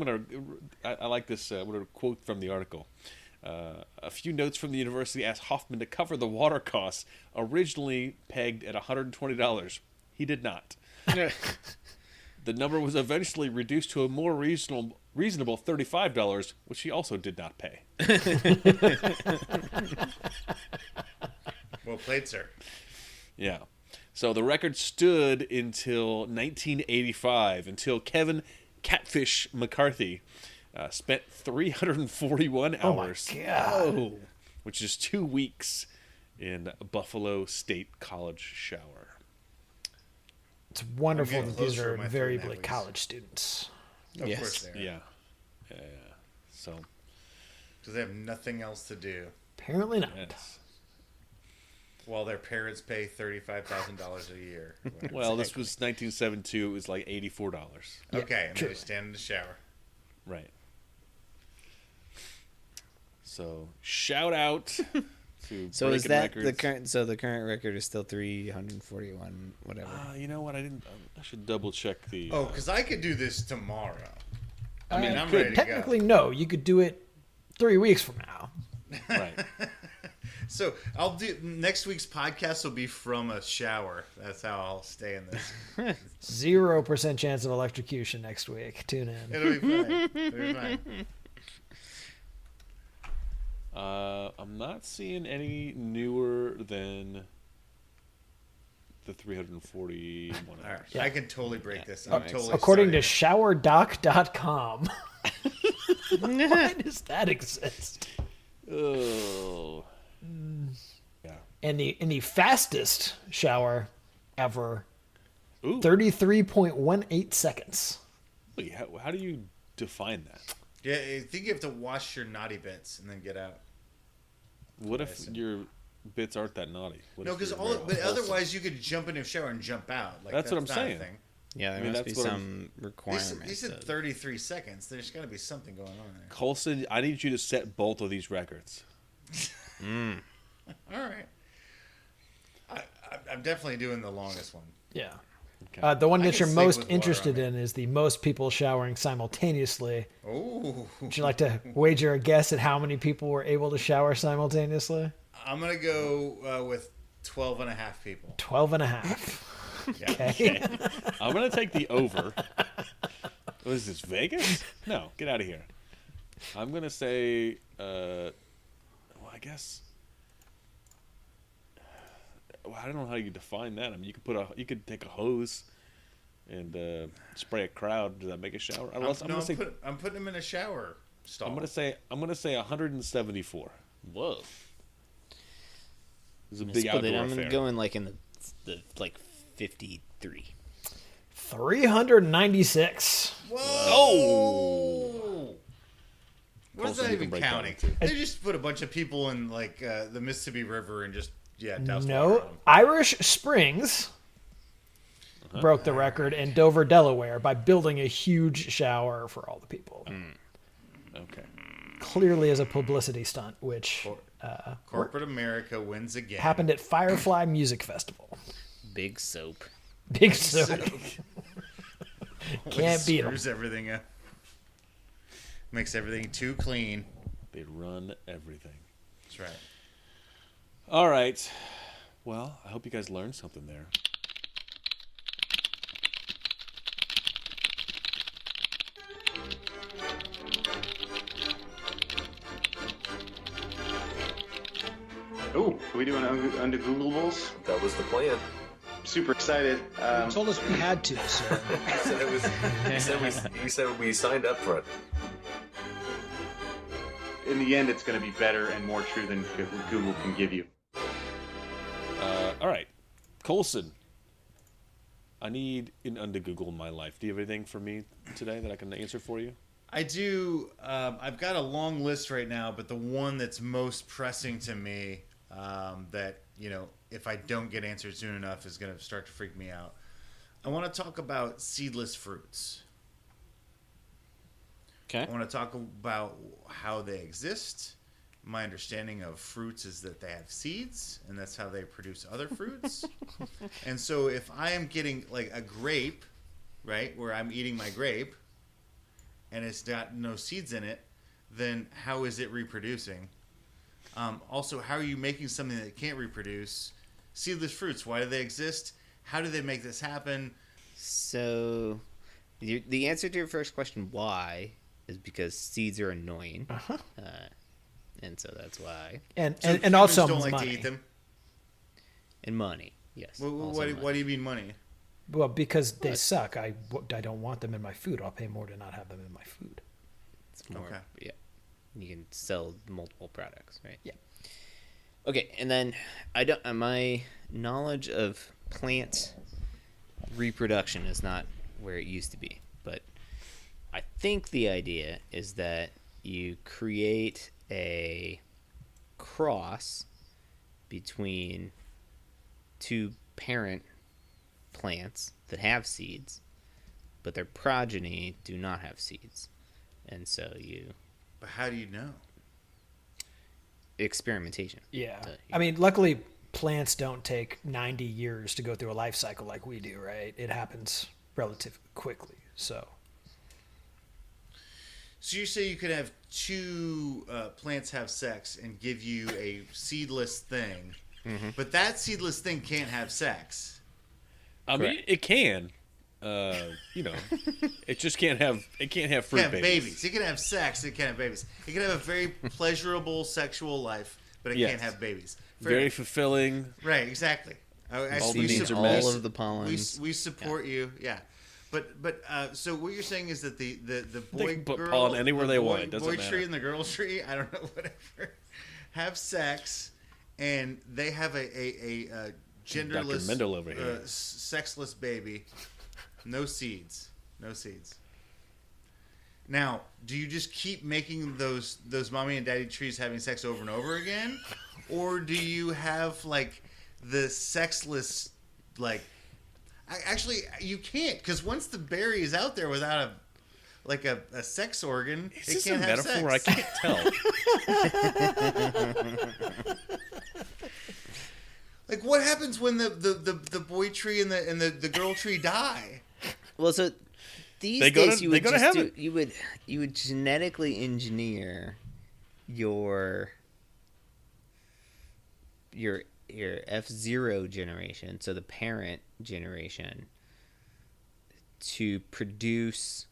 like this. I'm gonna quote from the article. A few notes from the university asked Hoffman to cover the water costs, originally pegged at $120. He did not. The number was eventually reduced to a more reasonable $35, which he also did not pay. Well played, sir. Yeah. So the record stood until 1985, until Kevin Catfish McCarthy spent 341 Oh my hours, god! which is 2 weeks, in Buffalo State College shower. It's wonderful I'm that getting these closer are to my 3.5 invariably weeks. college students. Of Yes. course they are. Yeah. So, Because they have nothing else to do Apparently not. yes. while their parents pay $35,000 a year. Well, this was 1972. It was like $84. Okay, and true. they stand in the shower. Right. So, shout out to So is Breaking that Records. the current? So the current record is still 341, whatever. You know what? I should double check the. Oh, because I could do this tomorrow. I mean, I'm could. ready to Technically, go. no. You could do it 3 weeks from now. Right. So I'll do next week's podcast will be from a shower. That's how I'll stay in this. 0% chance of electrocution next week. Tune in. It'll be fine. It'll be fine. I'm not seeing any newer than the 341 All right. hours. I can totally break this. Yeah. I'm totally According to sorry. showerdoc.com. Why does that exist? Oh. Yeah. And the fastest shower ever, Ooh. 33.18 seconds. Wait, how do you define that? Yeah, I think you have to wash your naughty bits and then get out. What if your bits aren't that naughty? What No, if because you're all. very But wholesome? otherwise, you could jump in a shower and jump out. Like That's what I'm not a saying. thing. Yeah, there I mean, must be that's what some They requirements. said of- 33 seconds. There's got to be something going on there. Colson, I need you to set both of these records. All right. I'm definitely doing the longest one. Yeah. Okay. The one I that can you're sleep most with water interested on in is the most people showering simultaneously. Oh. Would you like to wager a guess at how many people were able to shower simultaneously? I'm going to go with 12 and a half people. 12 and a half. Yeah. Okay. I'm gonna take the over. What is this, Vegas? No, get out of here. I'm going to say, well, I guess, well, I don't know how you define that. I mean, you could take a hose and spray a crowd. Does that make a shower? I'm putting him in a shower stall. I'm gonna say 174. Whoa. This is a big outdoor I'm affair. going like in the like 53. 396. Whoa! Oh! What is Colson, that you can even break that counting? one, too. They just put a bunch of people in like the Mississippi River and just doused water No, on them. Irish Springs broke the record in Dover, Delaware, by building a huge shower for all the people. Okay. Clearly as a publicity stunt, which Corporate America wins again. happened at Firefly Music Festival. Big soap. Big soap. Can't beat them. Screws everything up. Makes everything too clean. They run everything. That's right. All right. Well, I hope you guys learned something there. Oh, are we doing Undegooglable? That was the plan. Super excited. You told us we had to, so He said it was. He said we signed up for it. In the end, it's going to be better and more true than Google can give you. All right. Colson, I need an Undegoogle in my life. Do you have anything for me today that I can answer for you? I do. I've got a long list right now, but the one that's most pressing to me, that if I don't get answered soon enough, is going to start to freak me out. I want to talk about seedless fruits. Okay. I want to talk about how they exist. My understanding of fruits is that they have seeds, and that's how they produce other fruits. And so if I am getting like a grape, right, where I'm eating my grape, and it's got no seeds in it, then how is it reproducing? Also, how are you making something that can't reproduce? Seedless fruits, why do they exist? How do they make this happen? So, the answer to your first question, why, is because seeds are annoying. And so that's why. And So and humans also don't like money. to eat them. And money, yes. What do you mean money? Well, because they suck. I don't want them in my food. I'll pay more to not have them in my food. It's more, Okay. yeah. You can sell multiple products, right? Yeah. Okay, and then my knowledge of plant reproduction is not where it used to be, but I think the idea is that you create a cross between two parent plants that have seeds, but their progeny do not have seeds. And so But how do you know? experimentation. Yeah. So, I mean, luckily, plants don't take 90 years to go through a life cycle like we do, right? It happens relatively quickly. So you say you could have two plants have sex and give you a seedless thing, but that seedless thing can't have sex. I mean, it can. It just can't have fruit It can have babies. babies. It can have sex. It can't have babies. It can have a very pleasurable sexual life, but it Yes. can't have babies. Very fulfilling. Right, exactly. All the we needs are support- met. all of the pollens. We support you, yeah. But so what you're saying is that the They boy can put girl pollen anywhere the they boy, want. It doesn't boy matter. tree and the girl tree, I don't know, whatever, have sex, and they have a genderless, Dr. Mendel over here. sexless baby, no seeds. Now, do you just keep making those mommy and daddy trees having sex over and over again, or do you have like the sexless like? Actually, you can't, because once the berry is out there without a sex organ, Is it this can't a have metaphor? I sex. can't tell. Like, what happens when the boy tree and the girl tree die? Well, so these They go days to- you they would go to just heaven. you would genetically engineer your F0 generation, so the parent generation, to produce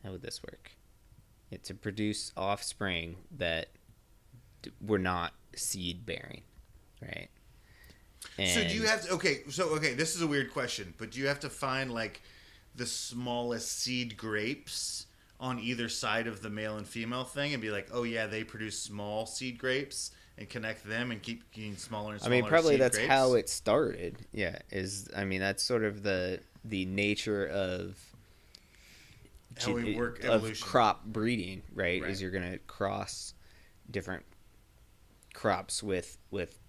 How would this work? To produce offspring that were not seed bearing, right? And So do you have to, okay, this is a weird question, but do you have to find like the smallest seed grapes on either side of the male and female thing and be like, oh yeah, they produce small seed grapes and connect them and keep getting smaller and smaller? probably seed that's grapes? how it started. Yeah, that's sort of the nature of How we work of evolution. crop breeding, right? Right. Is you're going to cross different crops with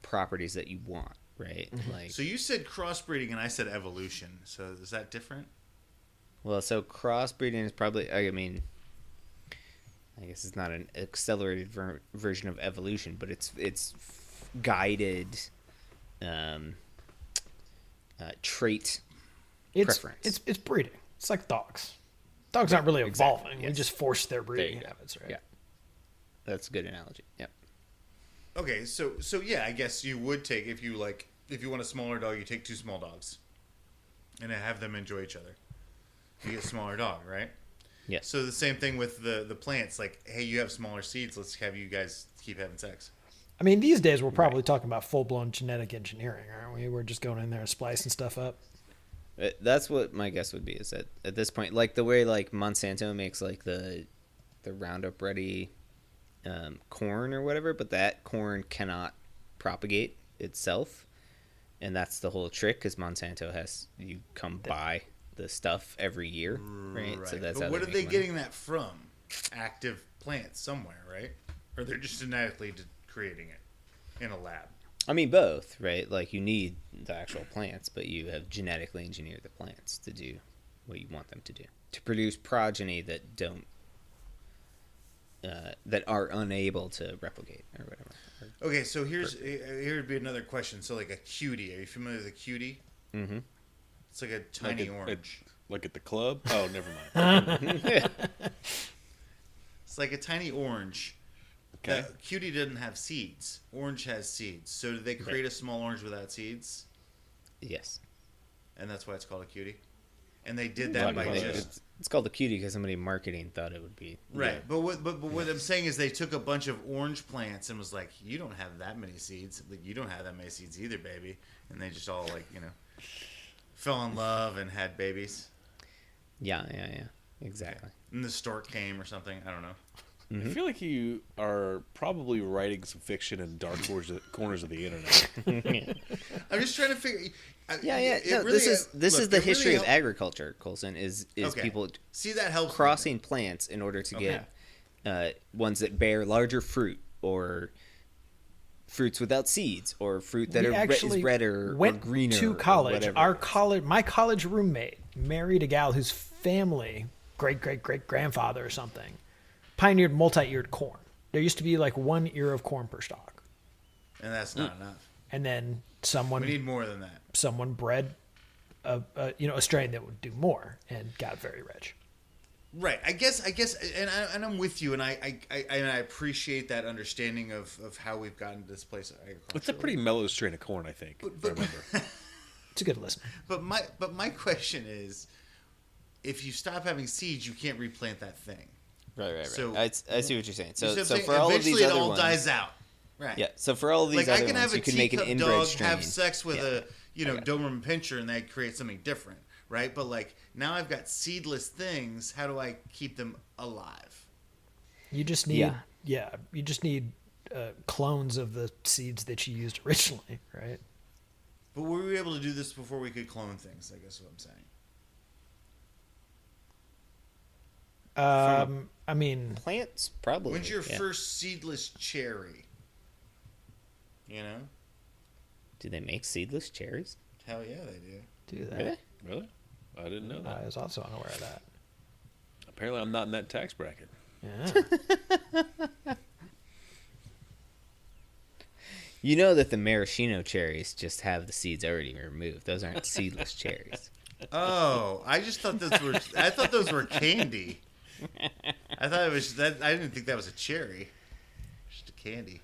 properties that you want, right? Like, So you said crossbreeding and I said evolution. So is that different? well, so crossbreeding is probably, I guess it's not an accelerated version of evolution, but it's guided trait preference. It's breeding. It's like dogs. Dogs aren't really evolving. Exactly, We yes. just force their breeding go. habits, right? Yeah. That's a good analogy. Yep. Okay, so yeah, I guess you would take if you want a smaller dog, you take 2 small dogs, and have them enjoy each other. You get a smaller dog, right? Yes. So the same thing with the plants. Like, hey, you have smaller seeds. Let's have you guys keep having sex. I mean, these days we're probably talking about full-blown genetic engineering, aren't we? We're just going in there and splicing stuff up. That's what my guess would be. Is that at this point, like the way like Monsanto makes like the Roundup Ready corn or whatever, but that corn cannot propagate itself, and that's the whole trick. Because Monsanto you come by the stuff every year, right? So that's but how what are make they money. getting that from? Active plants somewhere, right? Or they're just genetically creating it in a lab. I mean, both, right? Like you need the actual plants, but you have genetically engineered the plants to do what you want them to do, to produce progeny that don't, that are unable to replicate or whatever. Okay, so here would be another question. So like a cutie, are you familiar with a cutie? Mm-hmm. It's like a tiny orange. Like at the club? Oh, never mind. It's like a tiny orange. Okay. Cutie doesn't have seeds. Orange has seeds. So did they create a small orange without seeds? Yes. And that's why it's called a cutie? And they did that by just... It's called a cutie because somebody in marketing thought it would be. Right. Yeah. But what I'm saying is they took a bunch of orange plants and was like, you don't have that many seeds. Like, you don't have that many seeds either, baby. And they just all, like, fell in love and had babies. Yeah. Exactly. And the stork came or something. I don't know. I feel like you are probably writing some fiction in dark corners of the internet. I'm just trying to figure... Yeah. No, really, this is the history really of agriculture, Colson, is okay. people See, that helps crossing plants in order to get ones that bear larger fruit, or fruits without seeds, or fruit that is redder or greener. To college. My college roommate married a gal whose family, great grandfather or something, pioneered multi-eared corn. There used to be like 1 ear of corn per stalk. And that's not enough. And then we need more than that. Someone bred a strain that would do more and got very rich. Right. I guess, and I'm with you, and I appreciate that understanding of how we've gotten to this place. It's a pretty mellow strain of corn, I think. If I remember. It's a good listen. But my question is, if you stop having seeds, you can't replant that thing. Right. So, I see what you're saying. So saying? for all of these Eventually other it all ones, dies out. Right. Yeah. So for all of these other ones, you can make an inbred dog strain. have sex with a Doberman Pinscher, and they create something different, right? But like now I've got seedless things. How do I keep them alive? You just need you just need clones of the seeds that you used originally, right? But were we able to do this before we could clone things? I guess is what I'm saying. I mean, Plants, probably. When's your first seedless cherry? Do they make seedless cherries? Hell yeah, they do. do that. Really? I didn't know that. I was also unaware of that. Apparently, I'm not in that tax bracket. Yeah. You know that the maraschino cherries just have the seeds already removed. Those aren't seedless cherries. Oh, I just thought those were. I thought those were candy. I thought it was that. I didn't think that was a cherry. Just a candy.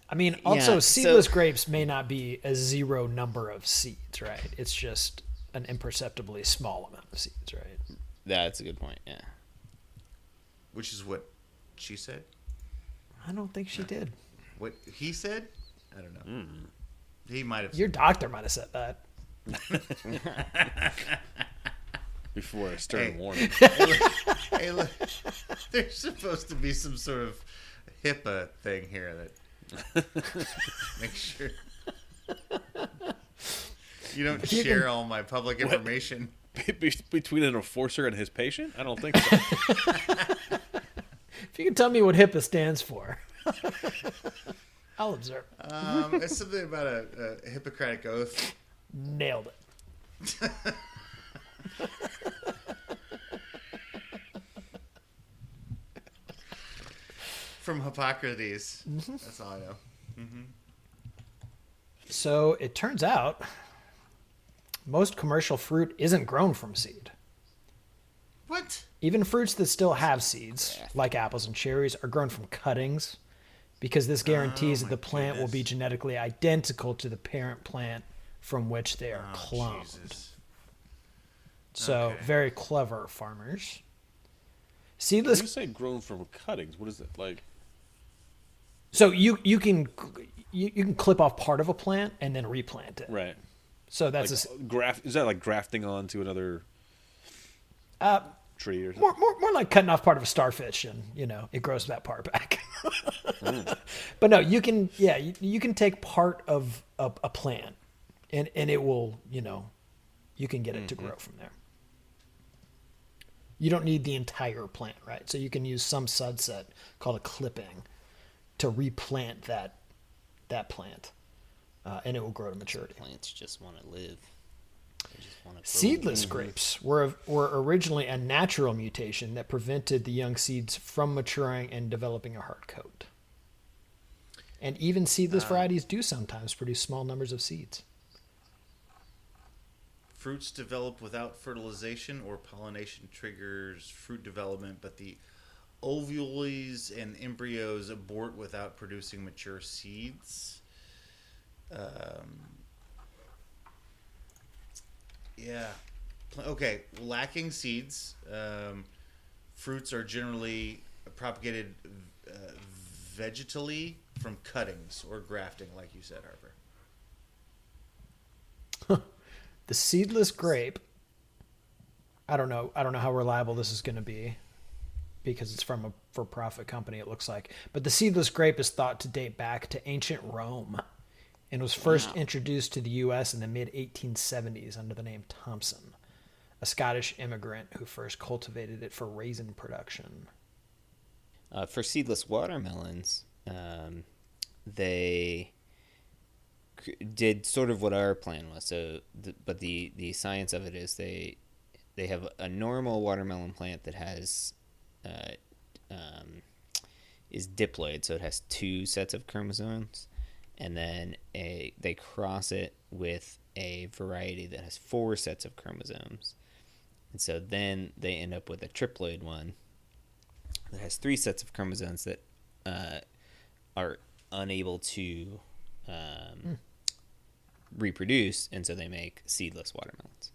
I mean, also, Yeah, seedless grapes may not be a zero number of seeds, right? It's just an imperceptibly small amount of seeds, right? That's a good point. Yeah. Which is what she said? I don't think she did. What he said? I don't know. He might have. Your doctor might have said that. Before a stern warning. Hey, look, there's supposed to be some sort of HIPAA thing here that make sure you don't share all my public information. Between an enforcer and his patient? I don't think so. If you can tell me what HIPAA stands for, I'll observe. It's something about a Hippocratic oath. Nailed it. From Hippocrates. That's all I know. So it turns out most commercial fruit isn't grown from seed. What? Even fruits that still have seeds, like apples and cherries, are grown from cuttings because this guarantees that the plant will be genetically identical to the parent plant from which they are cloned. Jesus. So very clever farmers. When Seedless. you say grown from cuttings, what is it like? So you can clip off part of a plant and then replant it. Right. So that's Like is that like grafting onto another tree or something? more like cutting off part of a starfish and it grows that part back. But no, you can take part of a plant and it will you can get it to grow from there. You don't need the entire plant, right? So you can use some subset called a clipping to replant that plant, and it will grow to maturity. Plants just want to live. They just want to Seedless grapes were originally a natural mutation that prevented the young seeds from maturing and developing a hard coat. And even seedless varieties do sometimes produce small numbers of seeds. Fruits develop without fertilization or pollination triggers fruit development, but the ovules and embryos abort without producing mature seeds. Okay. Lacking seeds, fruits are generally propagated vegetally from cuttings or grafting, like you said, Harper. The seedless grape, I don't know how reliable this is going to be because it's from a for-profit company, it looks like. But the seedless grape is thought to date back to ancient Rome and was first introduced to the U.S. in the mid-1870s under the name Thompson, a Scottish immigrant who first cultivated it for raisin production. For seedless watermelons, they did sort of what our plan was. So, but the science of it is they have a normal watermelon plant that has is diploid, so it has 2 sets of chromosomes, and then they cross it with a variety that has 4 sets of chromosomes, and so then they end up with a triploid one that has 3 sets of chromosomes that are unable to reproduce, and so they make seedless watermelons.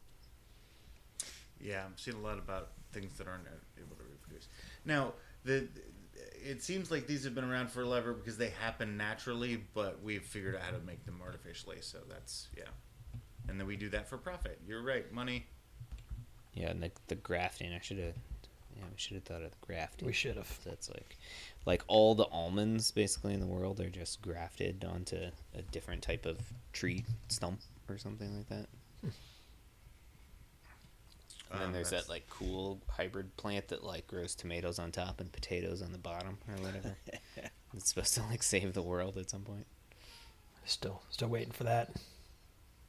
Yeah, I'm seeing a lot about things that aren't able to reproduce. Now, it seems like these have been around forever because they happen naturally, but we've figured out how to make them artificially. So that's and then we do that for profit. You're right, money. Yeah, and the grafting. We should have thought of the grafting. We should have. That's like all the almonds basically in the world are just grafted onto a different type of tree stump or something like that. And then there's that like cool hybrid plant that like grows tomatoes on top and potatoes on the bottom or whatever. It's supposed to like save the world at some point. Still waiting for that.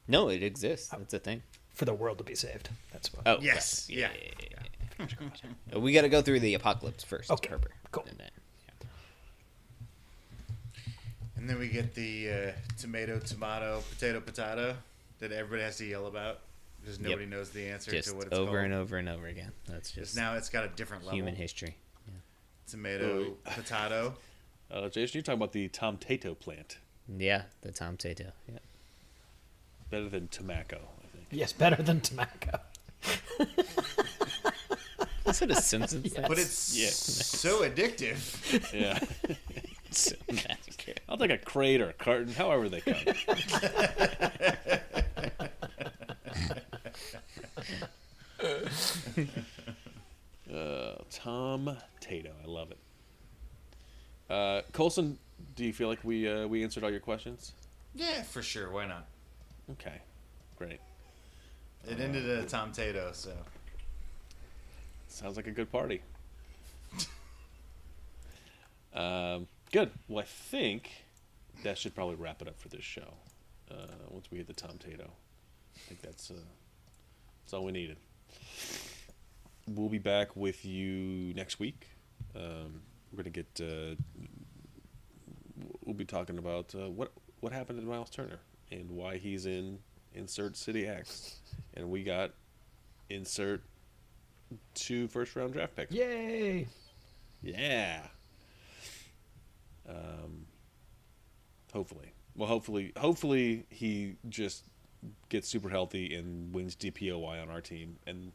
No, it exists. It's a thing. For the world to be saved. That's what. Oh yes, yeah. We got to go through the apocalypse first. Okay, Harper. cool. And then we get the tomato, potato that everybody has to yell about because nobody knows the answer just to what it's called. over and over and over again. That's just now it's got a different level. human history. Yeah. Tomato, potato. Jason, you're talking about the TomTato plant. Yeah, the TomTato. Yeah. Better than tobacco, I think. Yes, better than tobacco. Is it a Simpsons thing? But it's so addictive. Yeah. So magic. I'll take a crate or a carton, however they come. TomTato, I love it. Colson, do you feel like we answered all your questions? Yeah, for sure. Why not? Okay, great. It ended at a TomTato, so. Sounds like a good party. Good. Well, I think that should probably wrap it up for this show. Once we hit the TomTato, I think that's all we needed. We'll be back with you next week. We're gonna get. We'll be talking about what happened to Myles Turner and why he's in insert city X, and we got insert 2 first-round draft picks. Yay! Yeah. Hopefully he just gets super healthy and wins DPOY on our team, and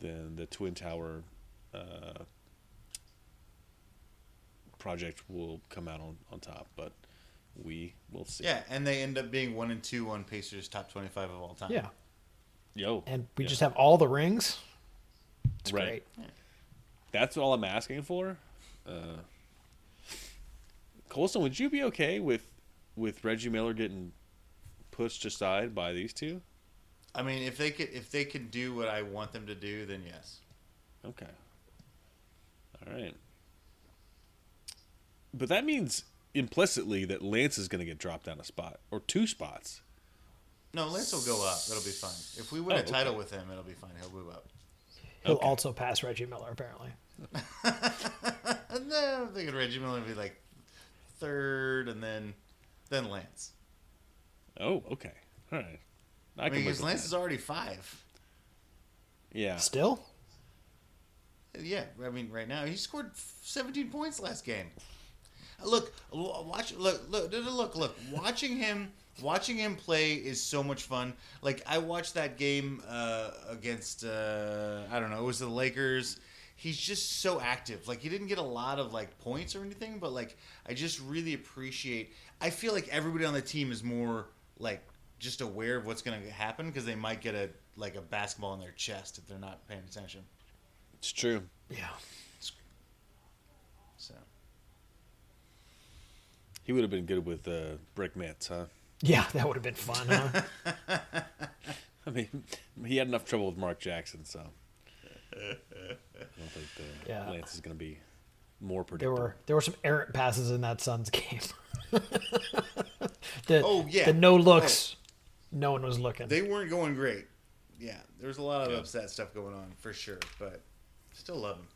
then the Twin Tower project will come out on top. But we will see. Yeah, and they end up being 1 and 2 on Pacers top 25 of all time. Yeah. And we Yeah. just have all the rings. It's Right. great. Yeah. That's all I'm asking for. Colson, would you be okay with Reggie Miller getting pushed aside by these two? I mean, if they can do what I want them to do, then yes. Okay. All right. But that means implicitly that Lance is going to get dropped down a spot or 2 spots. No, Lance will go up. It'll be fine. If we win Oh, a title okay. with him, it'll be fine. He'll move up. He'll Okay. also pass Reggie Miller, apparently. No, I'm thinking Reggie Miller would be like 3rd, and then Lance. Oh, okay. All right. I mean, live because with Lance that. is already 5. Yeah. Still? Yeah, I mean, right now he scored 17 points last game. Look. Watching him play is so much fun. Like, I watched that game against I don't know, it was the Lakers. He's just so active. Like, he didn't get a lot of like points or anything, but like I just really appreciate. I feel like everybody on the team is more like just aware of what's going to happen because they might get a basketball in their chest if they're not paying attention. It's true. Yeah. So. He would have been good with brick mitts, huh? Yeah, that would have been fun, huh? I mean, he had enough trouble with Mark Jackson, so I don't think Lance is going to be more predictable. There were some errant passes in that Suns game. Oh, yeah. The no looks. No one was looking. They weren't going great. Yeah, there's a lot of upset stuff going on for sure, but still love him.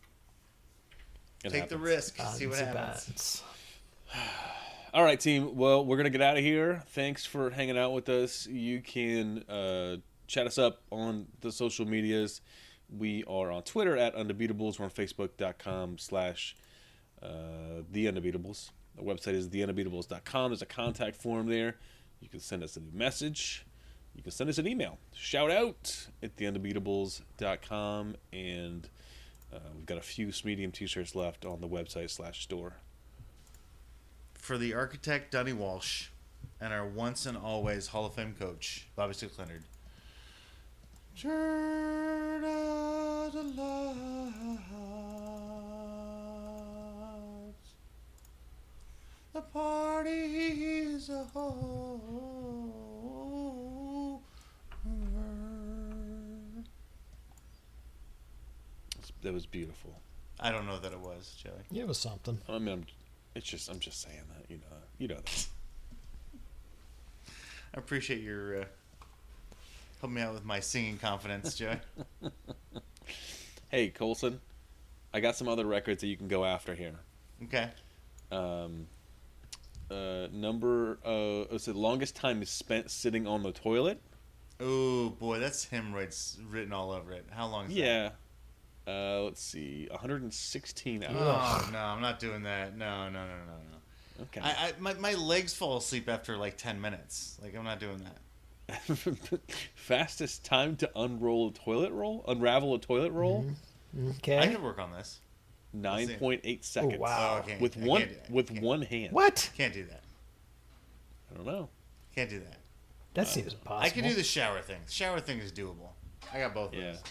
It Take the happens. risk. See what happens. All right, team. Well, we're going to get out of here. Thanks for hanging out with us. You can chat us up on the social medias. We are on Twitter at Undebeatables. We're on Facebook.com/The Undebeatables. The website is theundebeatables.com. There's a contact form there. You can send us a message. You can send us an email. Shout out at theundebeatables.com. And we've got a few medium t-shirts left on the website /store. For the architect, Dunny Walsh, and our once and always Hall of Fame coach, Bobby Sue Leonard. Turn out the lights. The party is over. That was beautiful. I don't know that it was, Joey. Yeah, it was something. I mean, I'm just saying that, you know that. I appreciate your helping me out with my singing confidence, Joey. Hey, Colson, I got some other records that you can go after here. Okay. It's the longest time is spent sitting on the toilet. Oh boy, that's hemorrhoids written all over it. How long is that? Yeah. Let's see, 116 hours. Oh no, I'm not doing that. No. Okay. My legs fall asleep after like 10 minutes. Like, I'm not doing that. Fastest time to unravel a toilet roll. Okay. I could work on this. 9.8 seconds. Oh, wow. With one hand. What? Can't do that. I don't know. Can't do that. That seems impossible. I can do the shower thing. The shower thing is doable. I got both of Yeah. those.